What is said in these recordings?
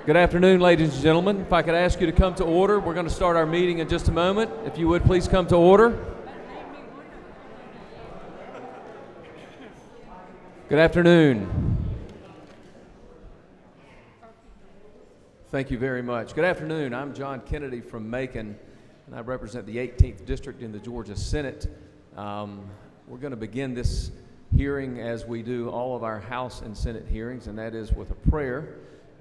Good afternoon, ladies and gentlemen. If I could ask you to come to order, we're going to start our meeting in just a moment. If you would please come to order. Good afternoon. Thank you very much. Good afternoon. I'm John Kennedy from Macon, and I represent the 18th District in the Georgia Senate. We're going to begin this hearing as we do all of our House and Senate hearings, and that is with a prayer.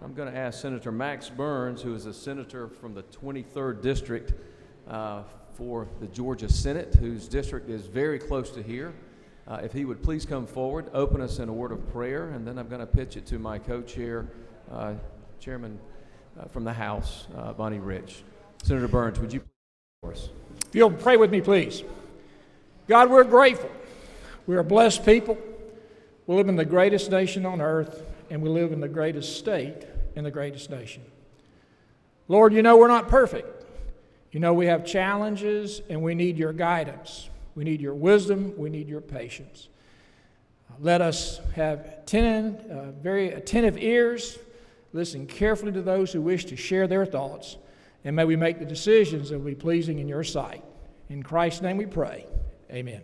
I'm going to ask Senator Max Burns, who is a senator from the 23rd District for the Georgia Senate, whose district is very close to here, if he would please come forward, open us in a word of prayer, and then I'm going to pitch it to my co-chair, Chairman from the House, Bonnie Rich. Senator Burns, would you please pray for us? If you'll pray with me, please. God, we're grateful. We're a blessed people. We live in the greatest nation on earth, and we live in the greatest state in the greatest nation. Lord, you know we're not perfect. You know we have challenges, and we need your guidance. We need your wisdom. We need your patience. Let us have very attentive ears, listen carefully to those who wish to share their thoughts, and may we make the decisions that will be pleasing in your sight. In Christ's name we pray. Amen.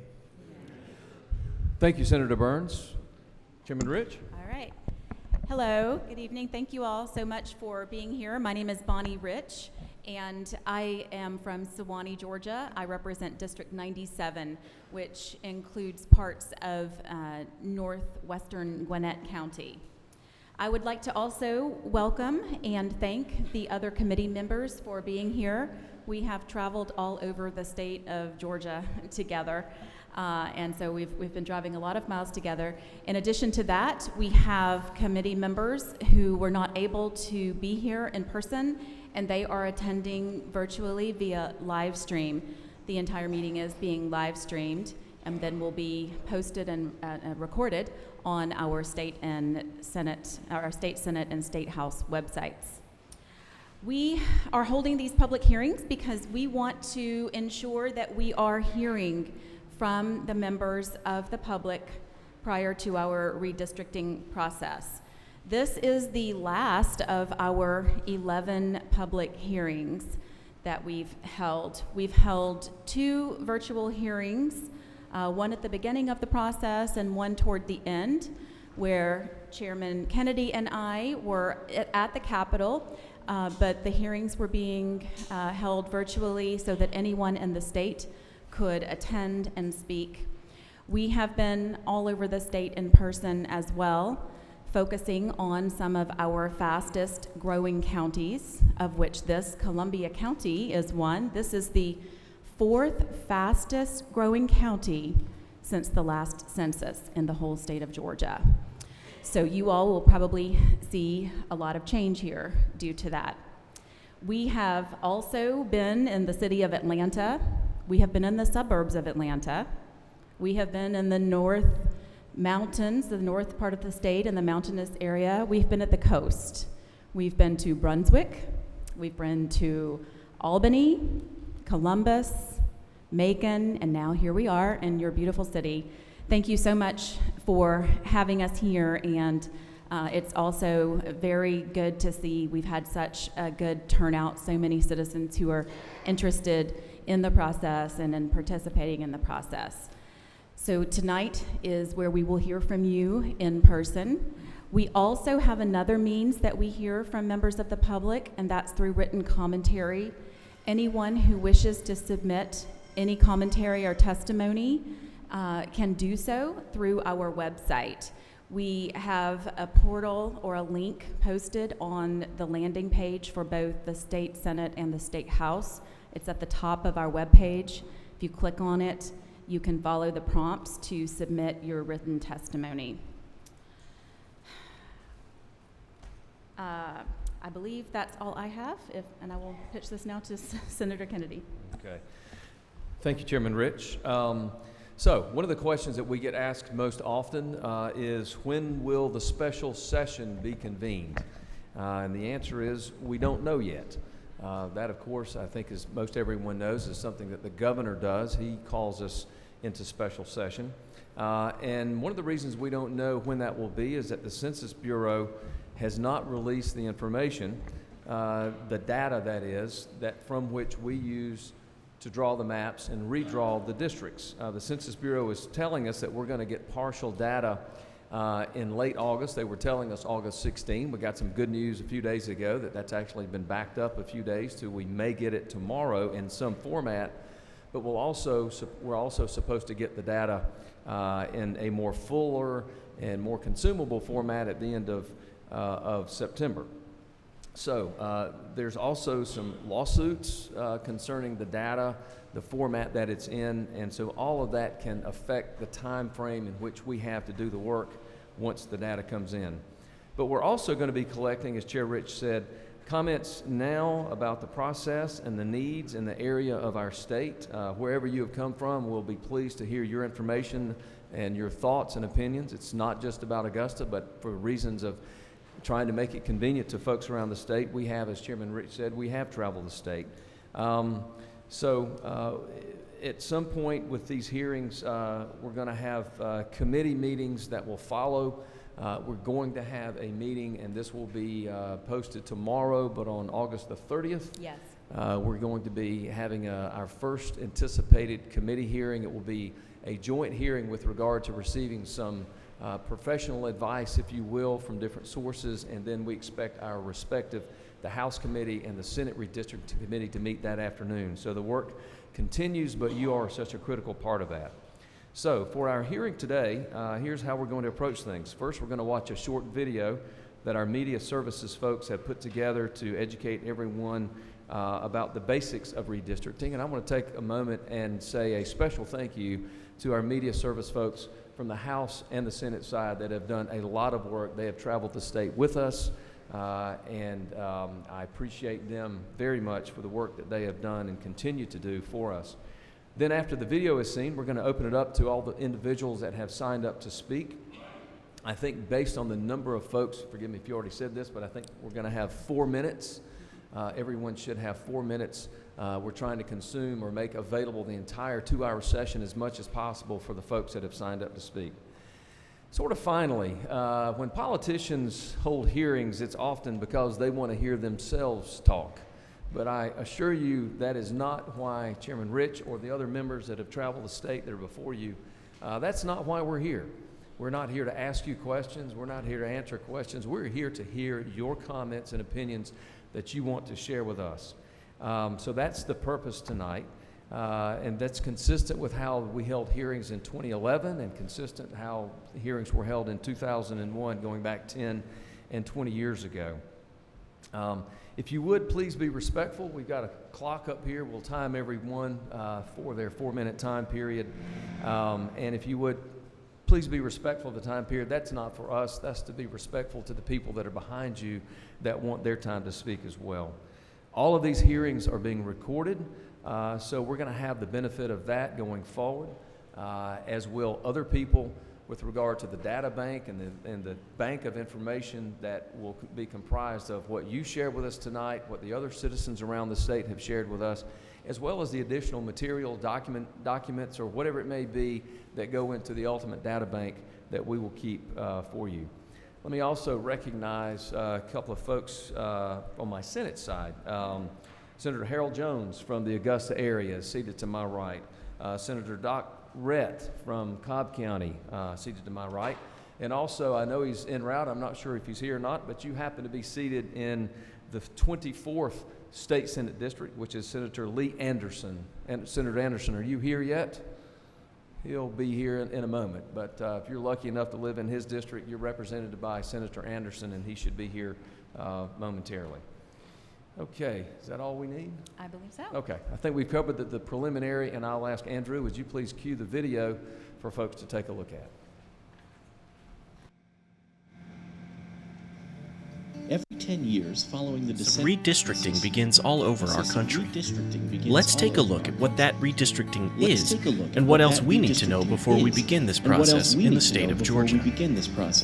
Thank you, Senator Burns. Chairman Rich. All right. Hello. Good evening. Thank you all so much for being here. My name is Bonnie Rich, and I am from Sewanee, Georgia. I represent District 97, which includes parts of northwestern Gwinnett County. I would like to also welcome and thank the other committee members for being here. We have traveled all over the state of Georgia together, and so we've been driving a lot of miles together. In addition to that, we have committee members who were not able to be here in person, and they are attending virtually via live stream. The entire meeting is being live streamed and then will be posted and recorded on our state senate and state house websites. We are holding these public hearings because we want to ensure that we are hearing from the members of the public prior to our redistricting process. This is the last of our 11 public hearings that we've held. We've held 2 virtual hearings, one at the beginning of the process and one toward the end, where Chairman Kennedy and I were at the Capitol, but the hearings were being held virtually so that anyone in the state could attend and speak. We have been all over the state in person as well, focusing on some of our fastest growing counties, of which this Columbia County is one. This is the 4th fastest growing county since the last census in the whole state of Georgia. So you all will probably see a lot of change here due to that. We have also been in the city of Atlanta. We have been in the suburbs of Atlanta. We have been in the north mountains, the north part of the state and the mountainous area. We've been at the coast. We've been to Brunswick. We've been to Albany, Columbus, Macon, and now here we are in your beautiful city. Thank you so much for having us here, and it's also very good to see we've had such a good turnout, so many citizens who are interested in the process and in participating in the process. So tonight is where we will hear from you in person. We also have another means that we hear from members of the public, and that's through written commentary. Anyone who wishes to submit any commentary or testimony can do so through our website. We have a portal or a link posted on the landing page for both the State Senate and the State House. It's at the top of our webpage. If you click on it, you can follow the prompts to submit your written testimony. I believe that's all I have, and I will pitch this now to Senator Kennedy. Okay. Thank you, Chairman Rich. So one of the questions that we get asked most often is, when will the special session be convened? And the answer is, we don't know yet. That, of course, I think, as most everyone knows, is something that the governor does. He calls us into special session. And one of the reasons we don't know when that will be is that the Census Bureau has not released the information, the data that is, that from which we use to draw the maps and redraw the districts. The Census Bureau is telling us that we're going to get partial data in late August. They were telling us August 16. We got some good news a few days ago that that's actually been backed up a few days to we may get it tomorrow in some format, but we're also supposed to get the data in a more fuller and more consumable format at the end of September. So there's also some lawsuits concerning the data, the format that it's in, and so all of that can affect the time frame in which we have to do the work once the data comes in. But we're also going to be collecting, as Chair Rich said, comments now about the process and the needs in the area of our state. Wherever you have come from, we'll be pleased to hear your information and your thoughts and opinions. It's not just about Augusta, but for reasons of trying to make it convenient to folks around the state. We have, as Chairman Rich said, we have traveled the state. At some point with these hearings, we're going to have committee meetings that will follow. We're going to have a meeting, and this will be posted tomorrow, but on August the 30th. Yes. We're going to be having our first anticipated committee hearing. It will be a joint hearing with regard to receiving some professional advice, if you will, from different sources, and then we expect our respective, the House Committee and the Senate Redistricting Committee to meet that afternoon. So the work continues, but you are such a critical part of that. So for our hearing today, here's how we're going to approach things. First, we're going to watch a short video that our media services folks have put together to educate everyone about the basics of redistricting. And I want to take a moment and say a special thank you to our media service folks from the House and the Senate side that have done a lot of work. They have traveled the state with us, and I appreciate them very much for the work that they have done and continue to do for us. Then after the video is seen, we're going to open it up to all the individuals that have signed up to speak. I think based on the number of folks, forgive me if you already said this, but I think we're going to have 4 minutes. Everyone should have 4 minutes. We're trying to consume or make available the entire 2-hour session as much as possible for the folks that have signed up to speak. Sort of finally, when politicians hold hearings, it's often because they want to hear themselves talk. But I assure you that is not why Chairman Rich or the other members that have traveled the state that are before you, that's not why we're here. We're not here to ask you questions. We're not here to answer questions. We're here to hear your comments and opinions that you want to share with us. So that's the purpose tonight, and that's consistent with how we held hearings in 2011 and consistent how hearings were held in 2001, going back 10 and 20 years ago. If you would, please be respectful. We've got a clock up here. We'll time everyone for their 4-minute time period. And if you would, please be respectful of the time period. That's not for us. That's to be respectful to the people that are behind you that want their time to speak as well. All of these hearings are being recorded, so we're going to have the benefit of that going forward, as will other people with regard to the data bank and the bank of information that will be comprised of what you share with us tonight, what the other citizens around the state have shared with us, as well as the additional material, documents, or whatever it may be that go into the ultimate data bank that we will keep for you. Let me also recognize a couple of folks on my Senate side. Senator Harold Jones from the Augusta area is seated to my right. Senator Doc Rett from Cobb County, seated to my right. And also, I know he's en route. I'm not sure if he's here or not, but you happen to be seated in the 24th State Senate District, which is Senator Lee Anderson. And Senator Anderson, are you here yet? He'll be here in a moment. But if you're lucky enough to live in his district, you're represented by Senator Anderson, and he should be here momentarily. Okay, is that all we need? I believe so. Okay, I think we've covered the preliminary, and I'll ask Andrew, would you please cue the video for folks to take a look at? Every 10 years following the Redistricting begins all over our country. Let's take a look at what that redistricting is and what else we need to know before we begin this process in the state of Georgia.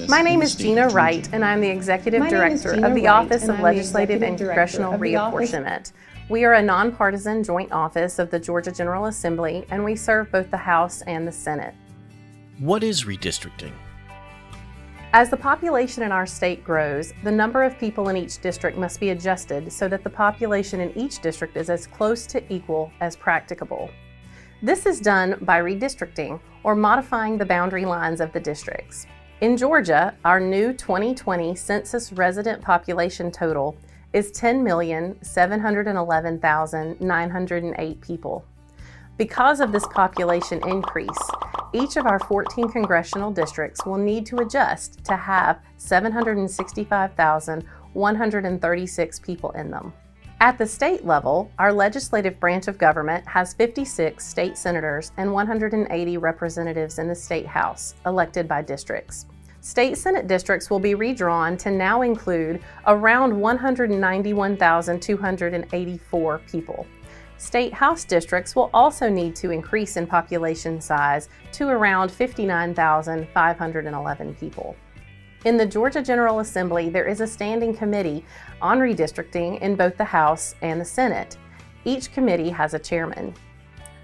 My name is Gina Wright, and I'm the Executive Director of the Office of Legislative and Congressional Reapportionment. We are a nonpartisan joint office of the Georgia General Assembly, and we serve both the House and the Senate. What is redistricting? As the population in our state grows, the number of people in each district must be adjusted so that the population in each district is as close to equal as practicable. This is done by redistricting, or modifying the boundary lines of the districts. In Georgia, our new 2020 census resident population total is 10,711,908 people. Because of this population increase, each of our 14 congressional districts will need to adjust to have 765,136 people in them. At the state level, our legislative branch of government has 56 state senators and 180 representatives in the state house, elected by districts. State Senate districts will be redrawn to now include around 191,284 people. State House districts will also need to increase in population size to around 59,511 people. In the Georgia General Assembly, there is a standing committee on redistricting in both the House and the Senate. Each committee has a chairman.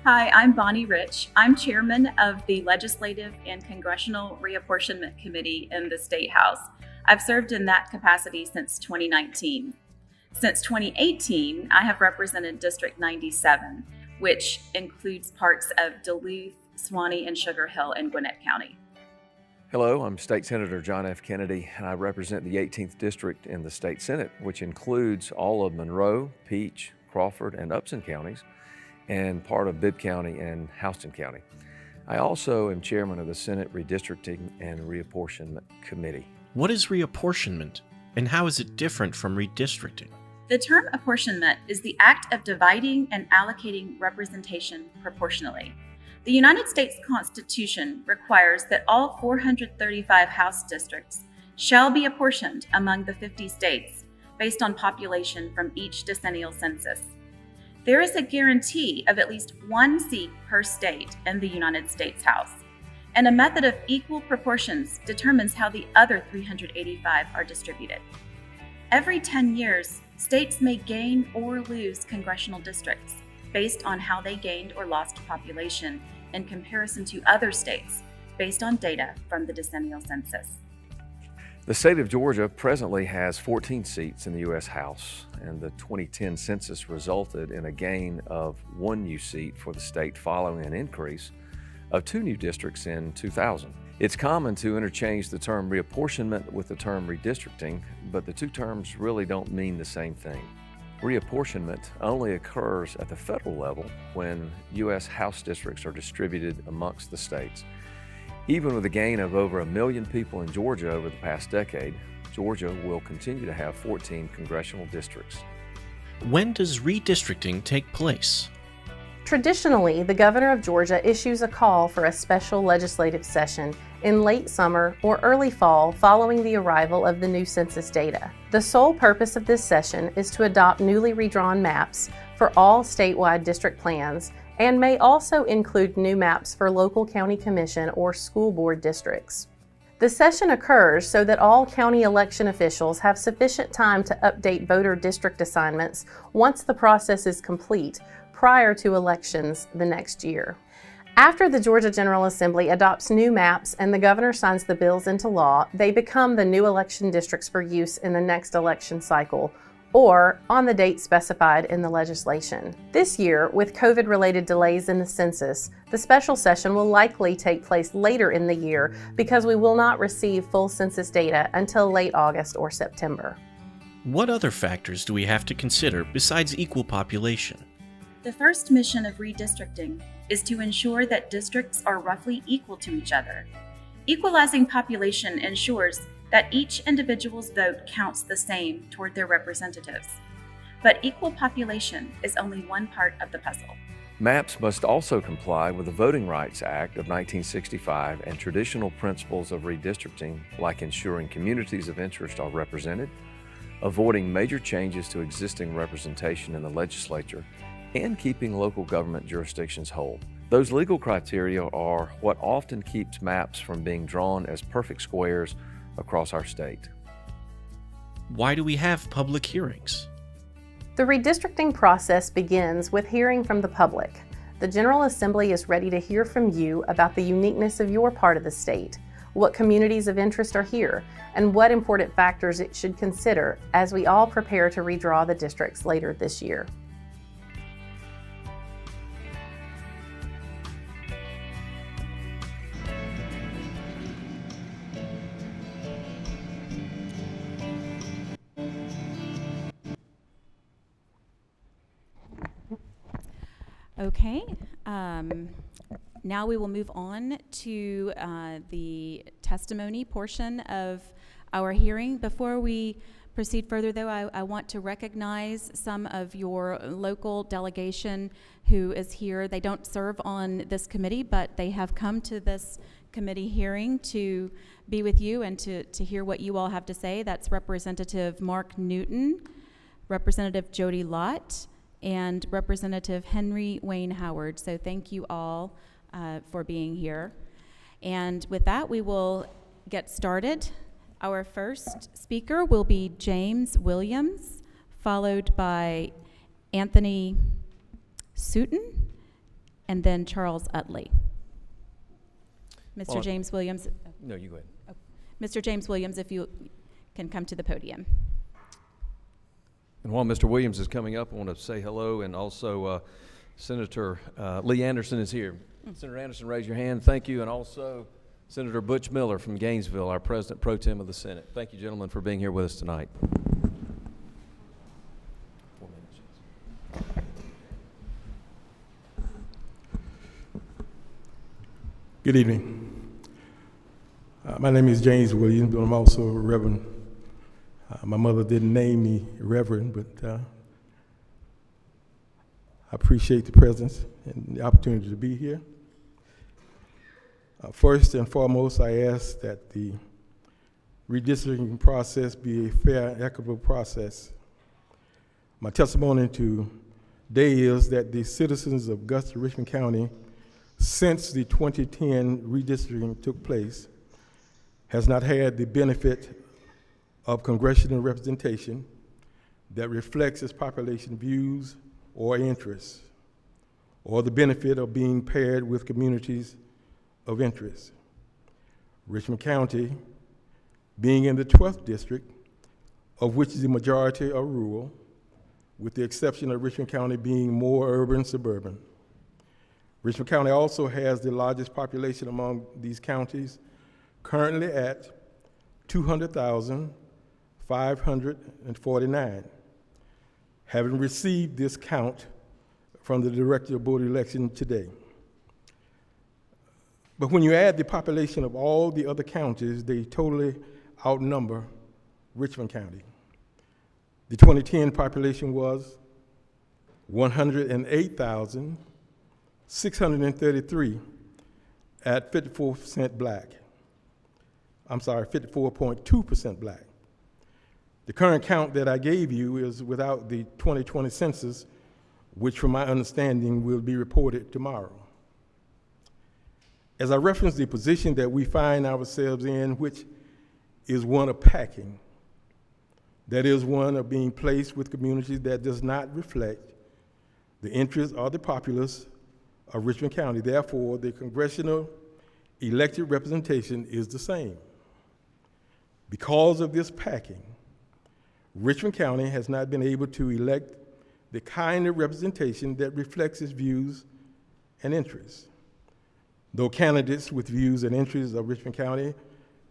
Hi, I'm Bonnie Rich. I'm chairman of the Legislative and Congressional Reapportionment Committee in the State House. I've served in that capacity since 2019. Since 2018, I have represented District 97, which includes parts of Duluth, Suwannee, and Sugar Hill in Gwinnett County. Hello, I'm State Senator John F. Kennedy, and I represent the 18th District in the State Senate, which includes all of Monroe, Peach, Crawford, and Upson counties, and part of Bibb County and Houston County. I also am chairman of the Senate Redistricting and Reapportionment Committee. What is reapportionment, and how is it different from redistricting? The term apportionment is the act of dividing and allocating representation proportionally. The United States Constitution requires that all 435 House districts shall be apportioned among the 50 states based on population from each decennial census. There is a guarantee of at least one seat per state in the United States House, and a method of equal proportions determines how the other 385 are distributed. Every 10 years, states may gain or lose congressional districts based on how they gained or lost population in comparison to other states based on data from the decennial census. The state of Georgia presently has 14 seats in the U.S. House, and the 2010 census resulted in a gain of 1 new seat for the state following an increase of 2 new districts in 2000. It's common to interchange the term reapportionment with the term redistricting, but the two terms really don't mean the same thing. Reapportionment only occurs at the federal level when U.S. House districts are distributed amongst the states. Even with a gain of over 1 million people in Georgia over the past decade, Georgia will continue to have 14 congressional districts. When does redistricting take place? Traditionally, the governor of Georgia issues a call for a special legislative session in late summer or early fall following the arrival of the new census data. The sole purpose of this session is to adopt newly redrawn maps for all statewide district plans and may also include new maps for local county commission or school board districts. The session occurs so that all county election officials have sufficient time to update voter district assignments once the process is complete, prior to elections the next year. After the Georgia General Assembly adopts new maps and the governor signs the bills into law, they become the new election districts for use in the next election cycle, or on the date specified in the legislation. This year, with COVID-related delays in the census, the special session will likely take place later in the year because we will not receive full census data until late August or September. What other factors do we have to consider besides equal population? The first mission of redistricting is to ensure that districts are roughly equal to each other. Equalizing population ensures that each individual's vote counts the same toward their representatives. But equal population is only one part of the puzzle. Maps must also comply with the Voting Rights Act of 1965 and traditional principles of redistricting, like ensuring communities of interest are represented, avoiding major changes to existing representation in the legislature, and keeping local government jurisdictions whole. Those legal criteria are what often keeps maps from being drawn as perfect squares across our state. Why do we have public hearings? The redistricting process begins with hearing from the public. The General Assembly is ready to hear from you about the uniqueness of your part of the state. what communities of interest are here, and what important factors it should consider as we all prepare to redraw the districts later this year. Okay, now we will move on to the testimony portion of our hearing. Before we proceed further, though, I want to recognize some of your local delegation who is here. They don't serve on this committee, but they have come to this committee hearing to be with you and to hear what you all have to say. That's Representative Mark Newton, Representative Jody Lott, and Representative Henry Wayne Howard. So thank you all for being here. And with that, we will get started. Our first speaker will be James Williams, followed by Anthony Sutton, and then Charles Utley. Mr. James Williams. No, you go ahead. Oh, Mr. James Williams, if you can come to the podium. And while Mr. Williams is coming up, I want to say hello, and also Senator Lee Anderson is here. Senator Anderson, raise your hand. Thank you. And also Senator Butch Miller from Gainesville, our President Pro Tem of the Senate. Thank you, gentlemen, for being here with us tonight. 4 minutes. Good evening. My name is James Williams, but I'm also a Reverend. My mother didn't name me Reverend, but I appreciate the presence and the opportunity to be here. First and foremost, I ask that the redistricting process be a fair and equitable process. My testimony today is that the citizens of Augusta, Richmond County, since the 2010 redistricting took place, has not had the benefit of congressional representation that reflects its population views or interests, or the benefit of being paired with communities of interest. Richmond County, being in the 12th district, of which the majority are rural, with the exception of Richmond County being more urban suburban. Richmond County also has the largest population among these counties, currently at 200,549, having received this count from the Director of Board of Election today. But when you add the population of all the other counties, they totally outnumber Richmond County. The 2010 population was 108,633 at 54% black. 54.2% black. The current count that I gave you is without the 2020 census, which from my understanding will be reported tomorrow. As I reference the position that we find ourselves in, which is one of packing, that is one of being placed with communities that does not reflect the interests or the populace of Richmond County. Therefore, the congressional elected representation is the same. Because of this packing, Richmond County has not been able to elect the kind of representation that reflects its views and interests. Though candidates with views and interests of Richmond County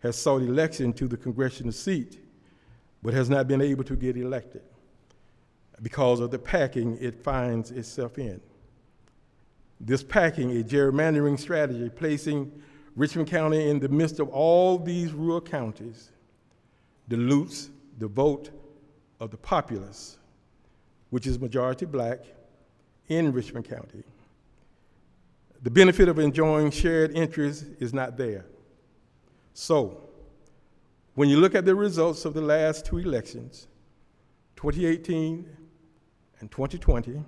has sought election to the congressional seat, but has not been able to get elected because of the packing it finds itself in. This packing, a gerrymandering strategy, placing Richmond County in the midst of all these rural counties, dilutes the vote of the populace, which is majority black in Richmond County. The benefit of enjoying shared interests is not there. So, when you look at the results of the last two elections, 2018 and 2020,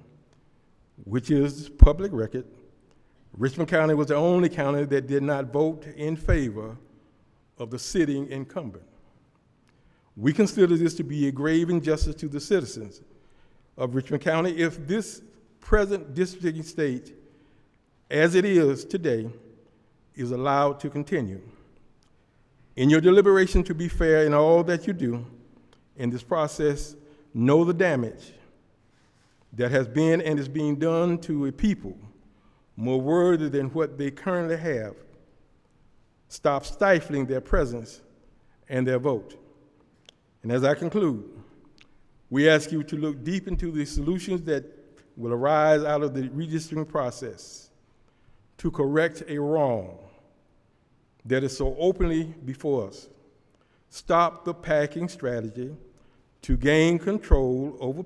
which is public record, Richmond County was the only county that did not vote in favor of the sitting incumbent. We consider this to be a grave injustice to the citizens of Richmond County if this present districting state, as it is today, is allowed to continue. In your deliberation to be fair in all that you do, in this process, know the damage that has been and is being done to a people more worthy than what they currently have. Stop stifling their presence and their vote. And as I conclude, we ask you to look deep into the solutions that will arise out of the redistricting process to correct a wrong that is so openly before us. Stop the packing strategy to gain control over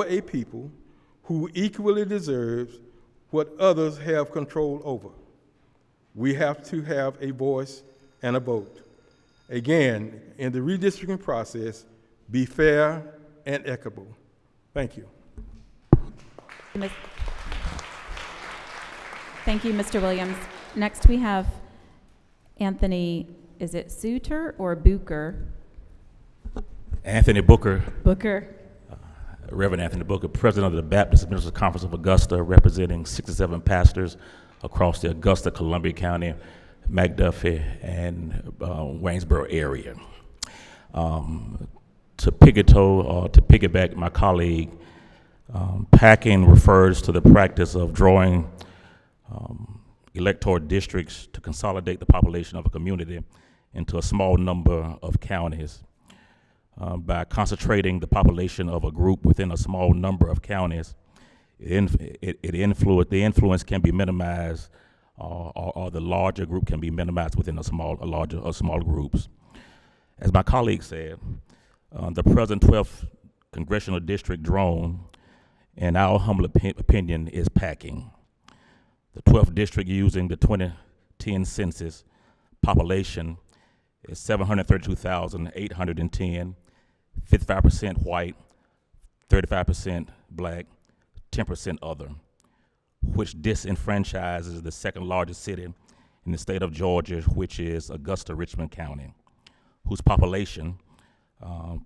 a people who equally deserves what others have control over. We have to have a voice and a vote. Again, in the redistricting process, be fair and equitable. Thank you. Thank you, Mr. Williams. Next we have Anthony, is it Suter or Booker? Anthony Booker. Booker. Reverend Anthony Booker, President of the Baptist Ministers Conference of Augusta, representing 67 pastors across the Augusta, Columbia County, McDuffie, and Waynesboro area. To piggyback my colleague, packing refers to the practice of drawing electoral districts to consolidate the population of a community into a small number of counties. By concentrating the population of a group within a small number of counties, the influence can be minimized, or the larger group can be minimized within smaller groups. As my colleague said, the present 12th Congressional District drone, in our humble opinion, is packing. The 12th District, using the 2010 census population, is 732,810, 55% white, 35% black, 10% other, which disenfranchises the second largest city in the state of Georgia, which is Augusta, Richmond County, whose population,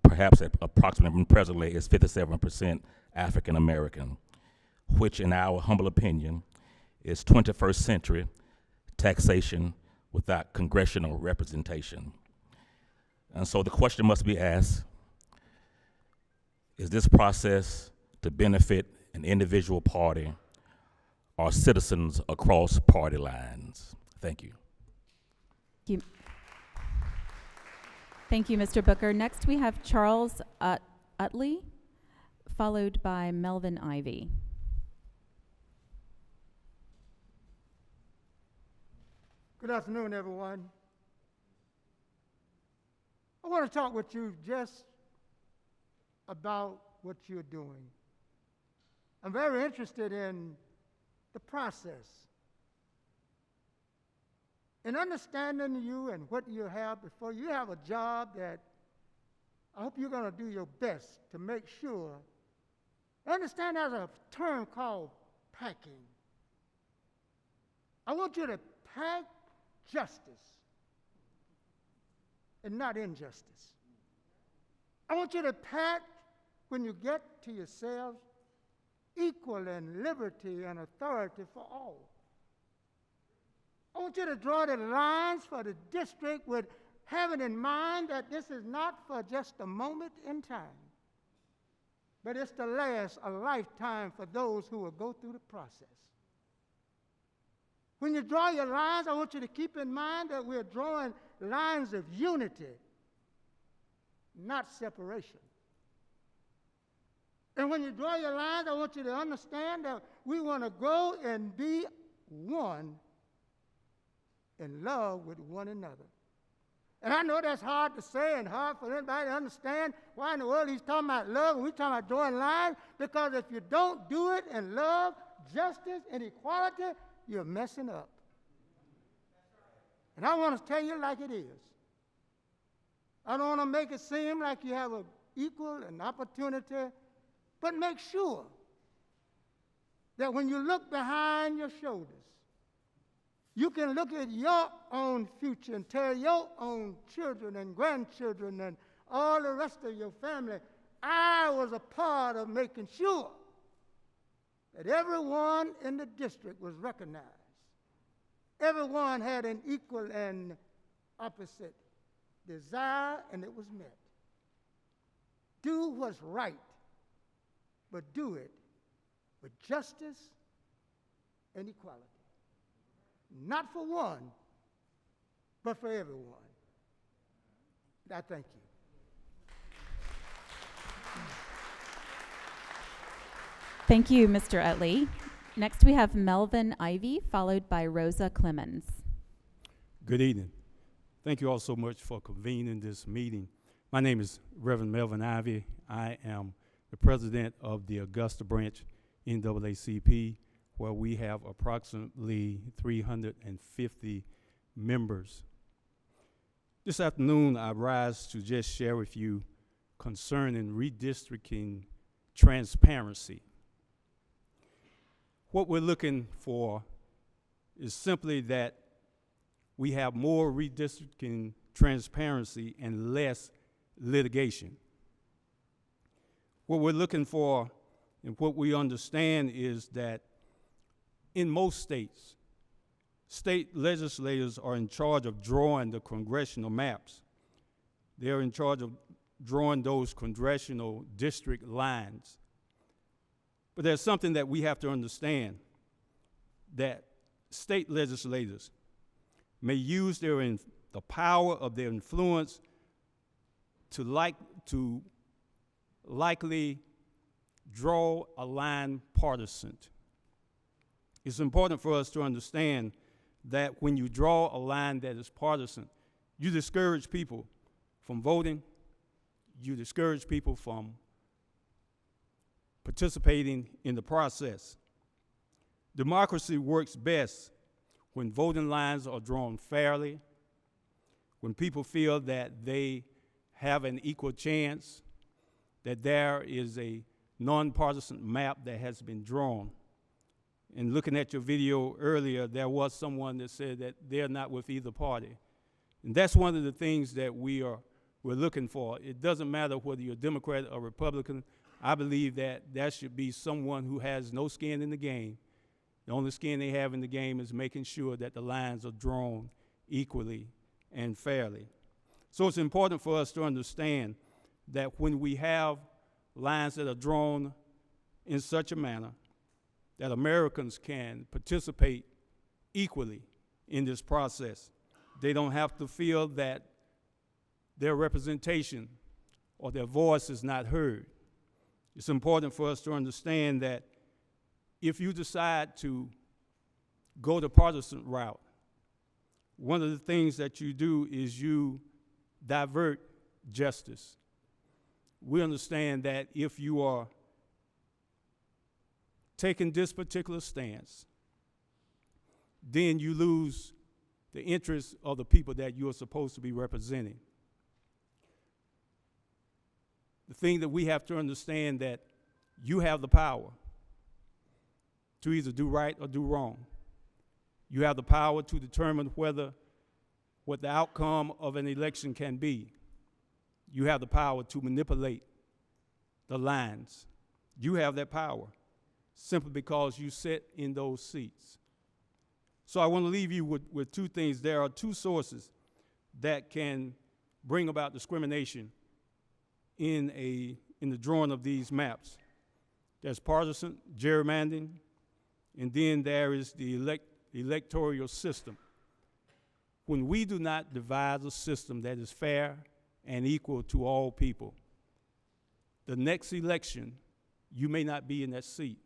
perhaps approximately presently, is 57% African American, which in our humble opinion is 21st century taxation without congressional representation. And so the question must be asked, is this process to benefit an individual party or citizens across party lines? Thank you. Thank you, Mr. Booker. Next we have Charles Utley, followed by Melvin Ivey. Good afternoon, everyone. I want to talk with you just about what you're doing. I'm very interested in the process, in understanding you and what you have before you. Have a job that I hope you're going to do your best to make sure. I understand there's a term called packing. I want you to pack justice and not injustice. I want you to pack, when you get to yourselves, equal and liberty and authority for all. I want you to draw the lines for the district with having in mind that this is not for just a moment in time, but it's to last a lifetime for those who will go through the process. When you draw your lines, I want you to keep in mind that we're drawing lines of unity, not separation. And when you draw your lines, I want you to understand that we want to go and be one in love with one another. And I know that's hard to say and hard for anybody to understand why in the world he's talking about love and we're talking about drawing lines, because if you don't do it in love, justice, and equality, you're messing up. And I want to tell you like it is. I don't want to make it seem like you have an equal and opportunity, but make sure that when you look behind your shoulders, you can look at your own future and tell your own children and grandchildren and all the rest of your family, I was a part of making sure that everyone in the district was recognized. Everyone had an equal and opposite desire, and it was met. Do what's right, but do it with justice and equality. Not for one, but for everyone. I thank you. Thank you, Mr. Utley. Next, we have Melvin Ivey, followed by Rosa Clemons. Good evening. Thank you all so much for convening this meeting. My name is Reverend Melvin Ivey. I am the president of the Augusta branch NAACP, where we have approximately 350 members. This afternoon, I rise to just share with you concerning redistricting transparency. What we're looking for is simply that we have more redistricting transparency and less litigation. What we're looking for and what we understand is that in most states, state legislators are in charge of drawing the congressional maps. They're in charge of drawing those congressional district lines. But there's something that we have to understand, that state legislators may use the power of their influence to likely draw a line partisan. It's important for us to understand that when you draw a line that is partisan, you discourage people from voting, you discourage people from participating in the process. Democracy works best when voting lines are drawn fairly, when people feel that they have an equal chance, that there is a nonpartisan map that has been drawn. And looking at your video earlier, there was someone that said that they're not with either party. And that's one of the things that we're looking for. It doesn't matter whether you're Democrat or Republican. I believe that there should be someone who has no skin in the game. The only skin they have in the game is making sure that the lines are drawn equally and fairly. So it's important for us to understand that when we have lines that are drawn in such a manner that Americans can participate equally in this process, they don't have to feel that their representation or their voice is not heard. It's important for us to understand that if you decide to go the partisan route, one of the things that you do is you divert justice. We understand that if you are taking this particular stance, then you lose the interests of the people that you are supposed to be representing. The thing that we have to understand that you have the power to either do right or do wrong. You have the power to determine what the outcome of an election can be. You have the power to manipulate the lines. You have that power simply because you sit in those seats. So I want to leave you with two things. There are two sources that can bring about discrimination in the drawing of these maps. There's partisan gerrymandering, and then there is the electoral system. When we do not devise a system that is fair and equal to all people, the next election, you may not be in that seat,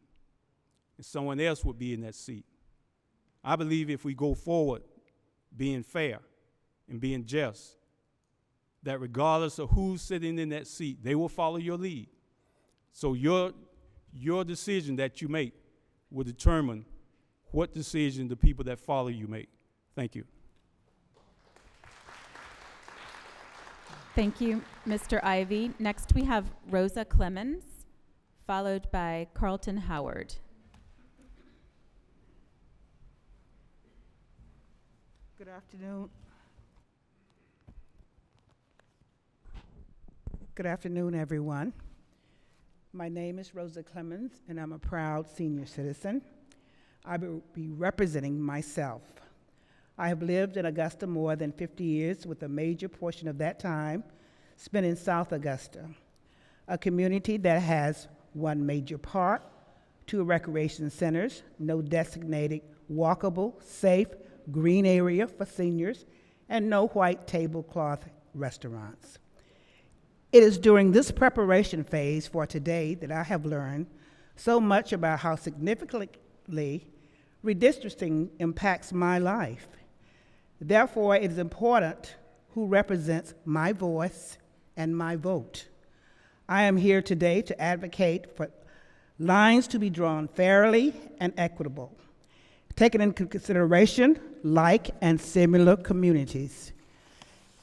and someone else will be in that seat. I believe if we go forward being fair and being just, that regardless of who's sitting in that seat, they will follow your lead. So your decision that you make will determine what decision the people that follow you make. Thank you. Thank you, Mr. Ivey. Next, we have Rosa Clemons, followed by Carlton Howard. Good afternoon. Good afternoon, everyone. My name is Rosa Clemons, and I'm a proud senior citizen. I will be representing myself. I have lived in Augusta more than 50 years, with a major portion of that time spent in South Augusta, a community that has one major park, 2 recreation centers, no designated walkable, safe, green area for seniors, and no white tablecloth restaurants. It is during this preparation phase for today that I have learned so much about how significantly redistricting impacts my life. Therefore, it is important who represents my voice and my vote. I am here today to advocate for lines to be drawn fairly and equitable, taking into consideration like and similar communities.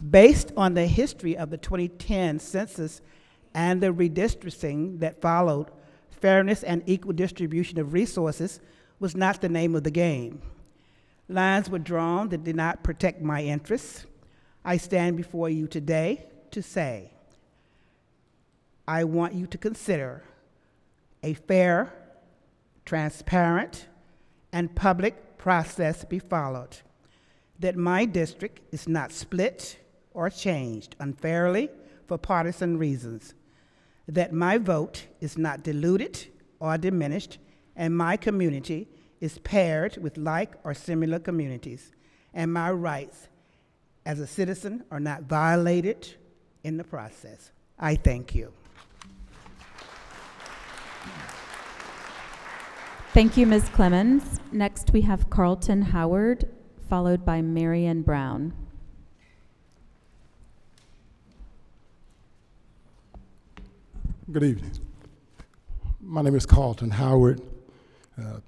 Based on the history of the 2010 census and the redistricting that followed, fairness and equal distribution of resources was not the name of the game. Lines were drawn that did not protect my interests. I stand before you today to say, I want you to consider a fair, transparent, and public process be followed, that my district is not split or changed unfairly for partisan reasons, that my vote is not diluted or diminished, and my community is paired with like or similar communities, and my rights as a citizen are not violated in the process. I thank you. Thank you, Ms. Clemons. Next, we have Carlton Howard, followed by Marion Brown. Good evening. My name is Carlton Howard.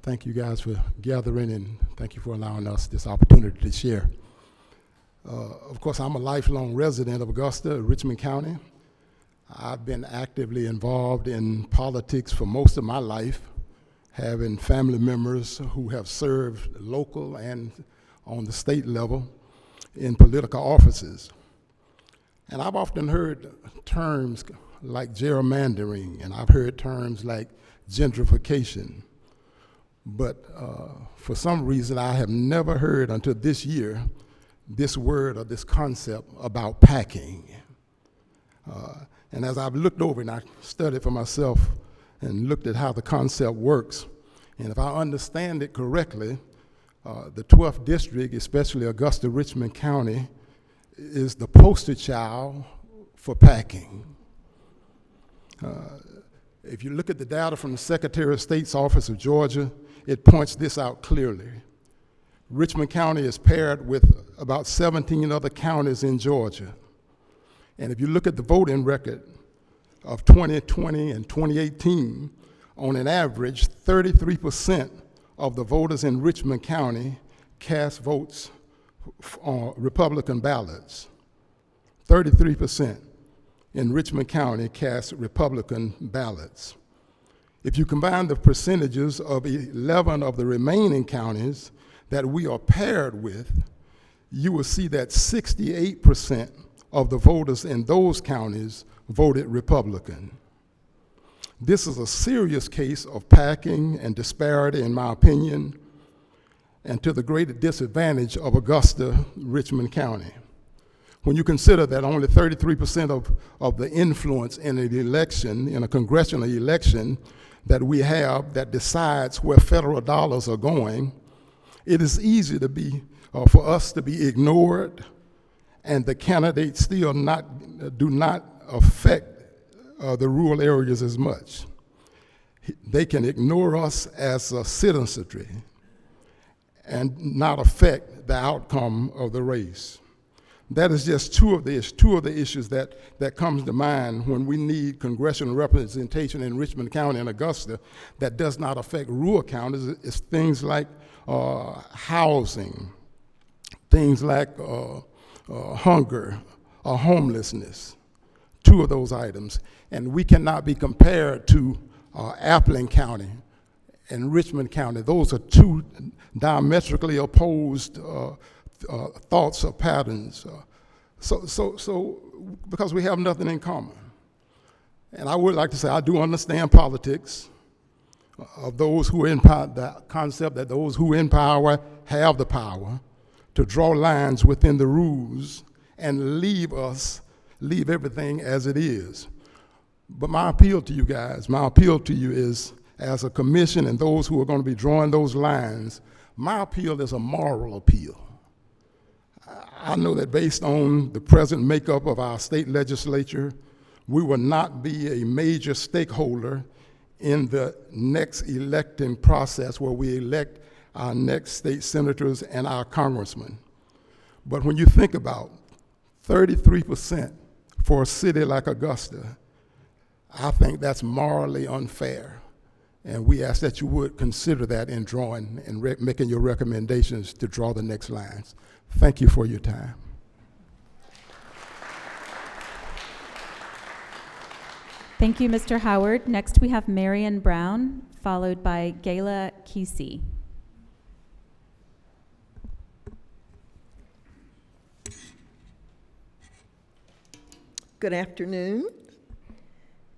Thank you guys for gathering, and thank you for allowing us this opportunity to share. Of course, I'm a lifelong resident of Augusta, Richmond County. I've been actively involved in politics for most of my life, having family members who have served local and on the state level in political offices. And I've often heard terms like gerrymandering, and I've heard terms like gentrification. But for some reason, I have never heard until this year this word or this concept about packing. And as I've looked over and I studied for myself and looked at how the concept works, and if I understand it correctly, the 12th district, especially Augusta, Richmond County, is the poster child for packing. If you look at the data from the Secretary of State's Office of Georgia, it points this out clearly. Richmond County is paired with about 17 other counties in Georgia. And if you look at the voting record of 2020 and 2018, on an average, 33% of the voters in Richmond County cast votes on Republican ballots. 33% in Richmond County cast Republican ballots. If you combine the percentages of 11 of the remaining counties that we are paired with, you will see that 68% of the voters in those counties voted Republican. This is a serious case of packing and disparity, in my opinion, and to the great disadvantage of Augusta, Richmond County. When you consider that only 33% of the influence in an election, in a congressional election, that we have that decides where federal dollars are going, it is easy to be, for us to be ignored, and the candidates still do not affect the rural areas as much. They can ignore us as a citizenry and not affect the outcome of the race. That is just two of the issues that comes to mind when we need congressional representation in Richmond County and Augusta that does not affect rural counties. It's things like housing, things like hunger, homelessness, two of those items. And we cannot be compared to Appling County and Richmond County. Those are two diametrically opposed thoughts or patterns. So because we have nothing in common. And I would like to say I do understand politics of those who are in power, the concept that those who are in power have the power to draw lines within the rules and leave everything as it is. But my appeal to you guys, my appeal to you is, as a commission and those who are going to be drawing those lines, my appeal is a moral appeal. I know that based on the present makeup of our state legislature, we will not be a major stakeholder in the next electing process where we elect our next state senators and our congressmen. But when you think about 33% for a city like Augusta, I think that's morally unfair. And we ask that you would consider that in drawing and making your recommendations to draw the next lines. Thank you for your time. Thank you, Mr. Howard. Next, we have Marion Brown, followed by Gayla Kesey. Good afternoon.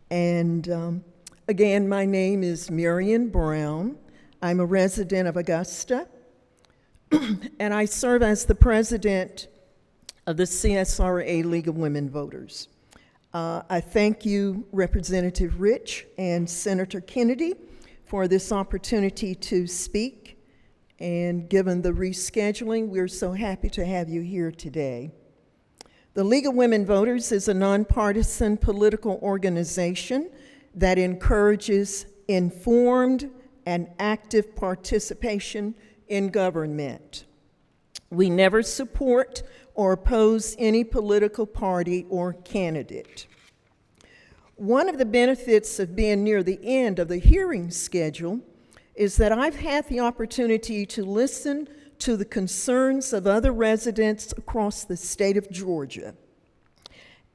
And again, my name is Marion Brown. I'm a resident of Augusta, and I serve as the president of the Csra League of Women Voters. I thank you, Representative Rich and Senator Kennedy, for this opportunity to speak. And given the rescheduling, we're so happy to have you here today. The League of Women Voters is a nonpartisan political organization that encourages informed and active participation in government. We never support or oppose any political party or candidate. One of the benefits of being near the end of the hearing schedule is that I've had the opportunity to listen to the concerns of other residents across the state of Georgia.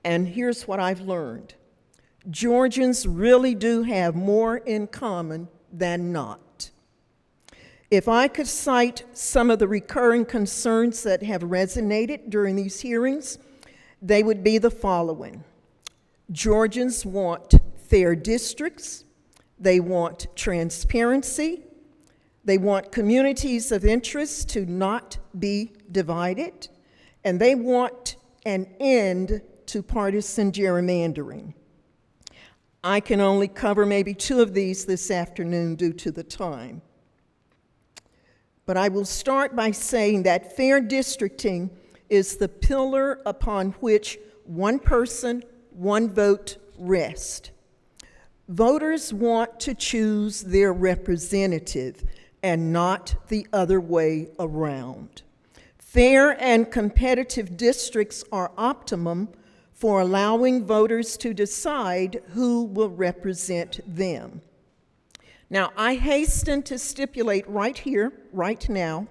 And here's what I've learned. Georgians really do have more in common than not. If I could cite some of the recurring concerns that have resonated during these hearings, they would be the following. Georgians want fair districts, they want transparency, they want communities of interest to not be divided, and they want an end to partisan gerrymandering. I can only cover maybe two of these this afternoon due to the time. But I will start by saying that fair districting is the pillar upon which one person, one vote rests. Voters want to choose their representative and not the other way around. Fair and competitive districts are optimum for allowing voters to decide who will represent them. Now, I hasten to stipulate right here, right now,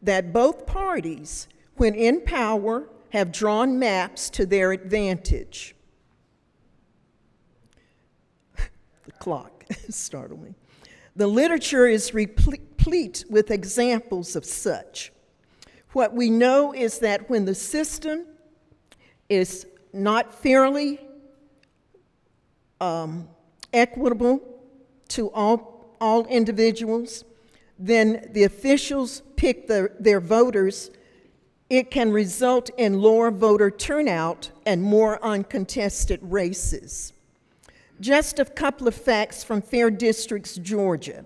that both parties, when in power, have drawn maps to their advantage. The clock startled me. The literature is replete with examples of such. What we know is that when the system is not fairly equitable to all individuals, then the officials pick their voters. It can result in lower voter turnout and more uncontested races. Just a couple of facts from Fair Districts, Georgia.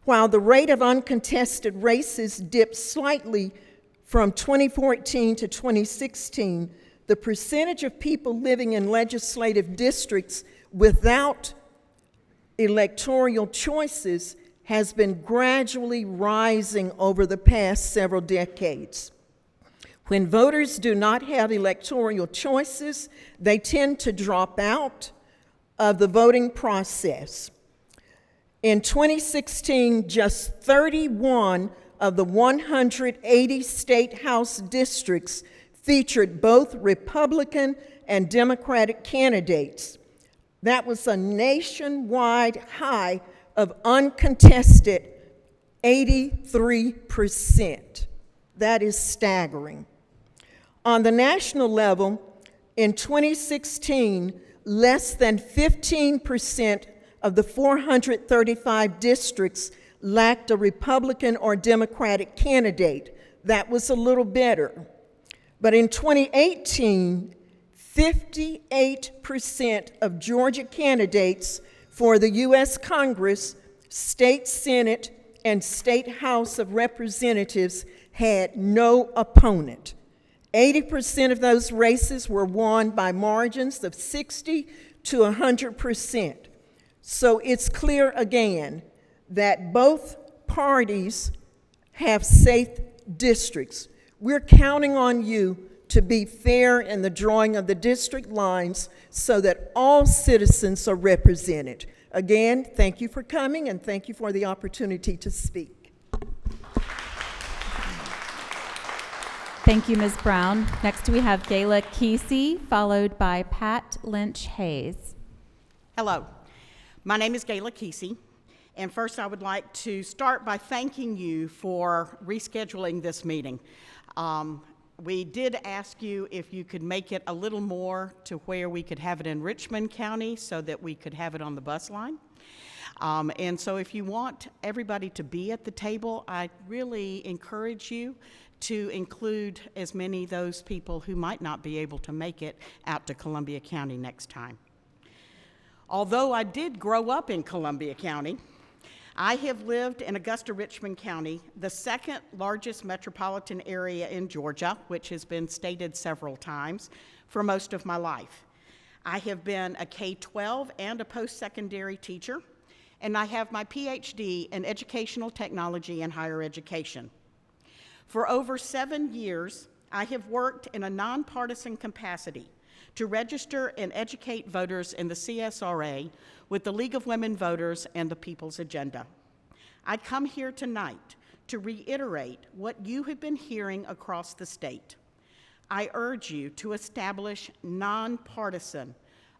While the rate of uncontested races dipped slightly from 2014 to 2016, the percentage of people living in legislative districts without electoral choices has been gradually rising over the past several decades. When voters do not have electoral choices, they tend to drop out of the voting process. In 2016, just 31 of the 180 state house districts featured both Republican and Democratic candidates. That was a nationwide high of uncontested 83%. That is staggering. On the national level, in 2016, less than 15% of the 435 districts lacked a Republican or Democratic candidate, that was a little better. But in 2018, 58% of Georgia candidates for the U.S. Congress, State Senate, and State House of Representatives had no opponent. 80% of those races were won by margins of 60 to 100%. So it's clear again that both parties have safe districts. We're counting on you to be fair in the drawing of the district lines so that all citizens are represented. Again, thank you for coming and thank you for the opportunity to speak. Thank you, Ms. Brown. Next we have Gayla Kesey, followed by Pat Lynch Hayes. Hello, my name is Gayla Kesey, and first I would like to start by thanking you for rescheduling this meeting. We did ask you if you could make it a little more to where we could have it in Richmond County so that we could have it on the bus line. And so if you want everybody to be at the table, I really encourage you to include as many of those people who might not be able to make it out to Columbia County next time. Although I did grow up in Columbia County, I have lived in Augusta-Richmond County, the second largest metropolitan area in Georgia, which has been stated several times, for most of my life. I have been a K-12 and a post-secondary teacher, and I have my PhD in educational technology and higher education. For over 7 years, I have worked in a nonpartisan capacity to register and educate voters in the CSRA with the League of Women Voters and the People's Agenda. I come here tonight to reiterate what you have been hearing across the state. I urge you to establish nonpartisan,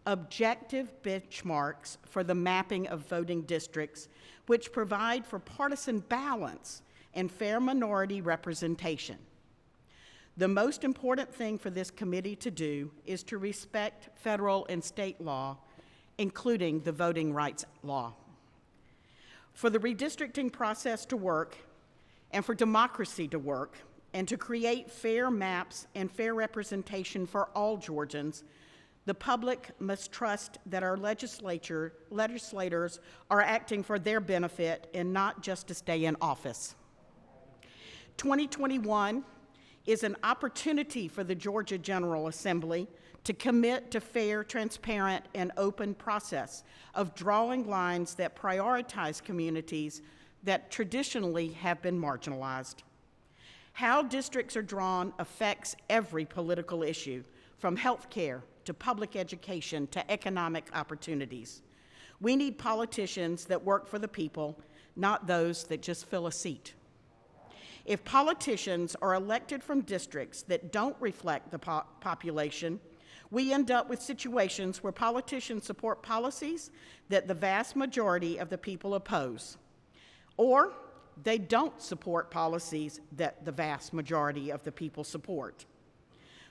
objective benchmarks for the mapping of voting districts, which provide for partisan balance and fair minority representation. The most important thing for this committee to do is to respect federal and state law, including the voting rights law. For the redistricting process to work, and for democracy to work, and to create fair maps and fair representation for all Georgians, the public must trust that our legislators are acting for their benefit and not just to stay in office. 2021 is an opportunity for the Georgia General Assembly to commit to fair, transparent, and open process of drawing lines that prioritize communities that traditionally have been marginalized. How districts are drawn affects every political issue, from health care to public education to economic opportunities. We need politicians that work for the people, not those that just fill a seat. If politicians are elected from districts that don't reflect the population, we end up with situations where politicians support policies that the vast majority of the people oppose, or they don't support policies that the vast majority of the people support.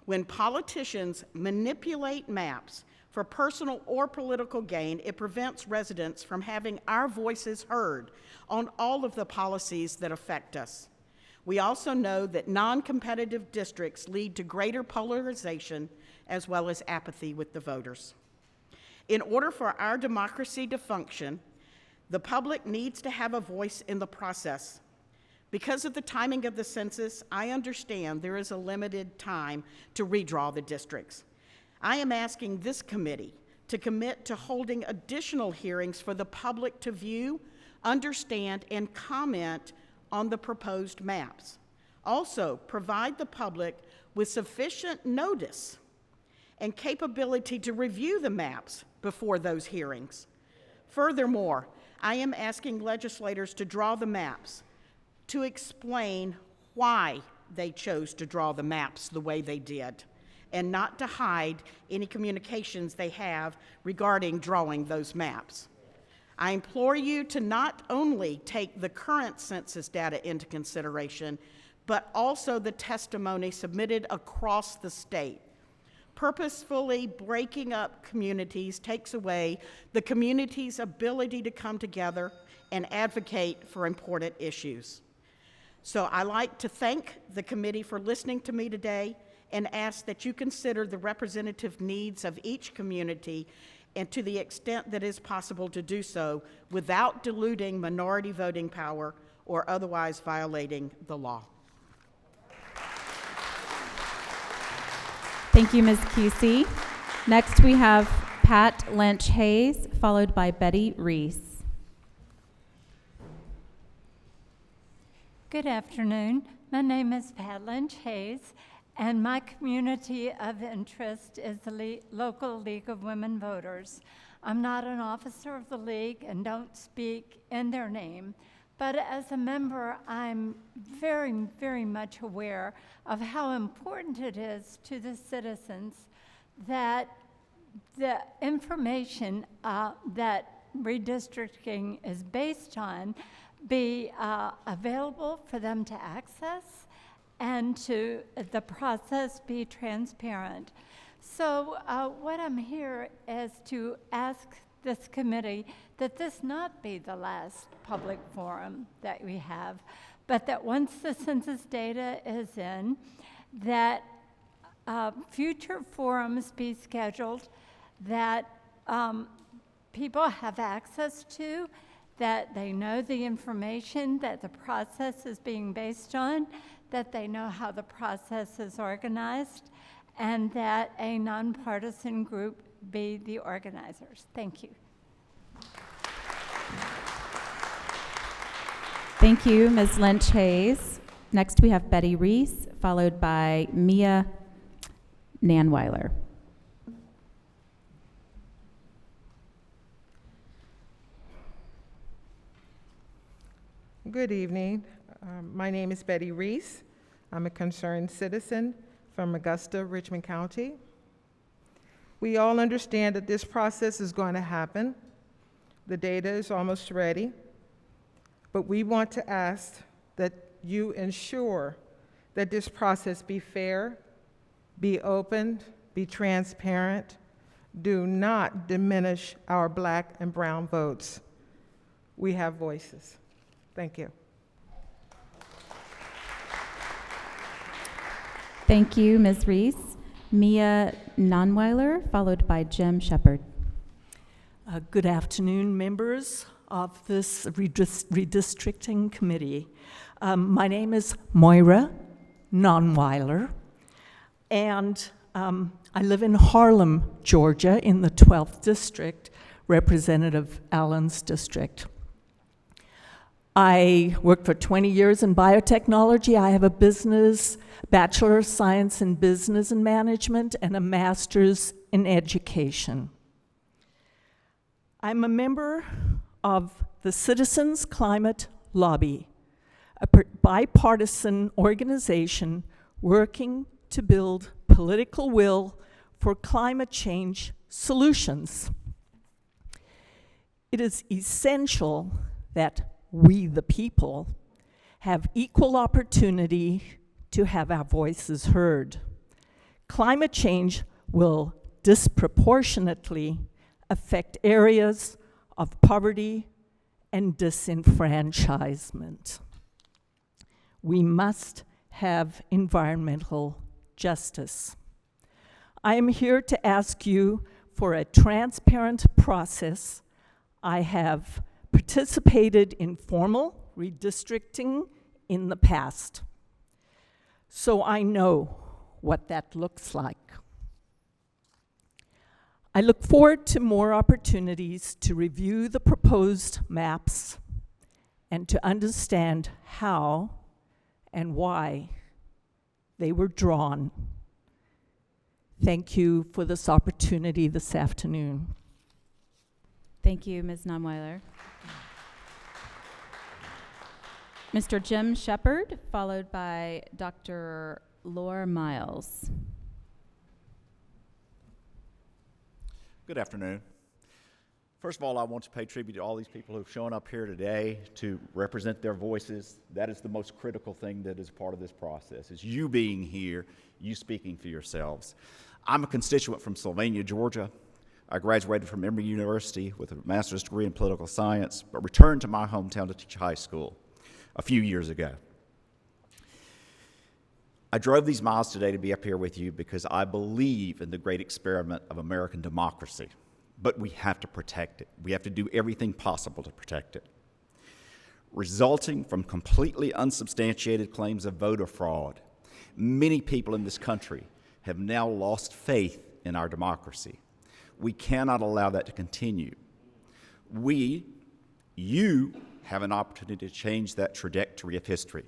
When politicians manipulate maps for personal or political gain, it prevents residents from having our voices heard on all of the policies that affect us. We also know that non-competitive districts lead to greater polarization as well as apathy with the voters. In order for our democracy to function, the public needs to have a voice in the process. Because of the timing of the census, I understand there is a limited time to redraw the districts. I am asking this committee to commit to holding additional hearings for the public to view, understand, and comment on the proposed maps. Also, provide the public with sufficient notice and capability to review the maps before those hearings. Furthermore, I am asking legislators to draw the maps, to explain why they chose to draw the maps the way they did, and not to hide any communications they have regarding drawing those maps. I implore you to not only take the current census data into consideration, but also the testimony submitted across the state. Purposefully breaking up communities takes away the community's ability to come together and advocate for important issues. So I like to thank the committee for listening to me today and ask that you consider the representative needs of each community, and to the extent that is possible to do so without diluting minority voting power or otherwise violating the law. Thank you, Ms. Kesey. Next, we have Pat Lynch Hayes, followed by Betty Reese. Good afternoon. My name is Pat Lynch Hayes, and my community of interest is the local League of Women Voters. I'm not an officer of the League and don't speak in their name, but as a member, I'm very, very much aware of how important it is to the citizens that the information that redistricting is based on be available for them to access, and to the process be transparent. So what I'm here is to ask this committee that this not be the last public forum that we have, but that once the census data is in, that future forums be scheduled that people have access to, that they know the information that the process is being based on, that they know how the process is organized, and that a nonpartisan group be the organizers. Thank you. Thank you, Ms. Lynch Hayes. Next, we have Betty Reese, followed by Mia Nanweiler. Good evening. My name is Betty Reese. I'm a concerned citizen from Augusta, Richmond County. We all understand that this process is going to happen. The data is almost ready, but we want to ask that you ensure that this process be fair, be open, be transparent. Do not diminish our Black and brown votes. We have voices. Thank you. Thank you, Ms. Reese. Mia Nanweiler, followed by Jim Shepard. Good afternoon, members of this redistricting committee. My name is Moira Nanweiler, and I live in Harlem, Georgia, in the 12th district, Representative Allen's district. I worked for 20 years in biotechnology. I have a Bachelor of Science in Business and Management and a Master's in Education. I'm a member of the Citizens Climate Lobby, a bipartisan organization working to build political will for climate change solutions. It is essential that we, the people, have equal opportunity to have our voices heard. Climate change will disproportionately affect areas of poverty and disenfranchisement. We must have environmental justice. I am here to ask you for a transparent process. I have participated in formal redistricting in the past, so I know what that looks like. I look forward to more opportunities to review the proposed maps and to understand how and why they were drawn. Thank you for this opportunity this afternoon. Thank you, Ms. Nanweiler. Mr. Jim Shepard, followed by Dr. Laura Miles. Good afternoon. First of all, I want to pay tribute to all these people who have shown up here today to represent their voices. That is the most critical thing that is part of this process, is you being here, you speaking for yourselves. I'm a constituent from Sylvania, Georgia. I graduated from Emory University with a master's degree in political science, but returned to my hometown to teach high school a few years ago. I drove these miles today to be up here with you because I believe in the great experiment of American democracy, but we have to protect it. We have to do everything possible to protect it. Resulting from completely unsubstantiated claims of voter fraud, many people in this country have now lost faith in our democracy. We cannot allow that to continue. You have an opportunity to change that trajectory of history.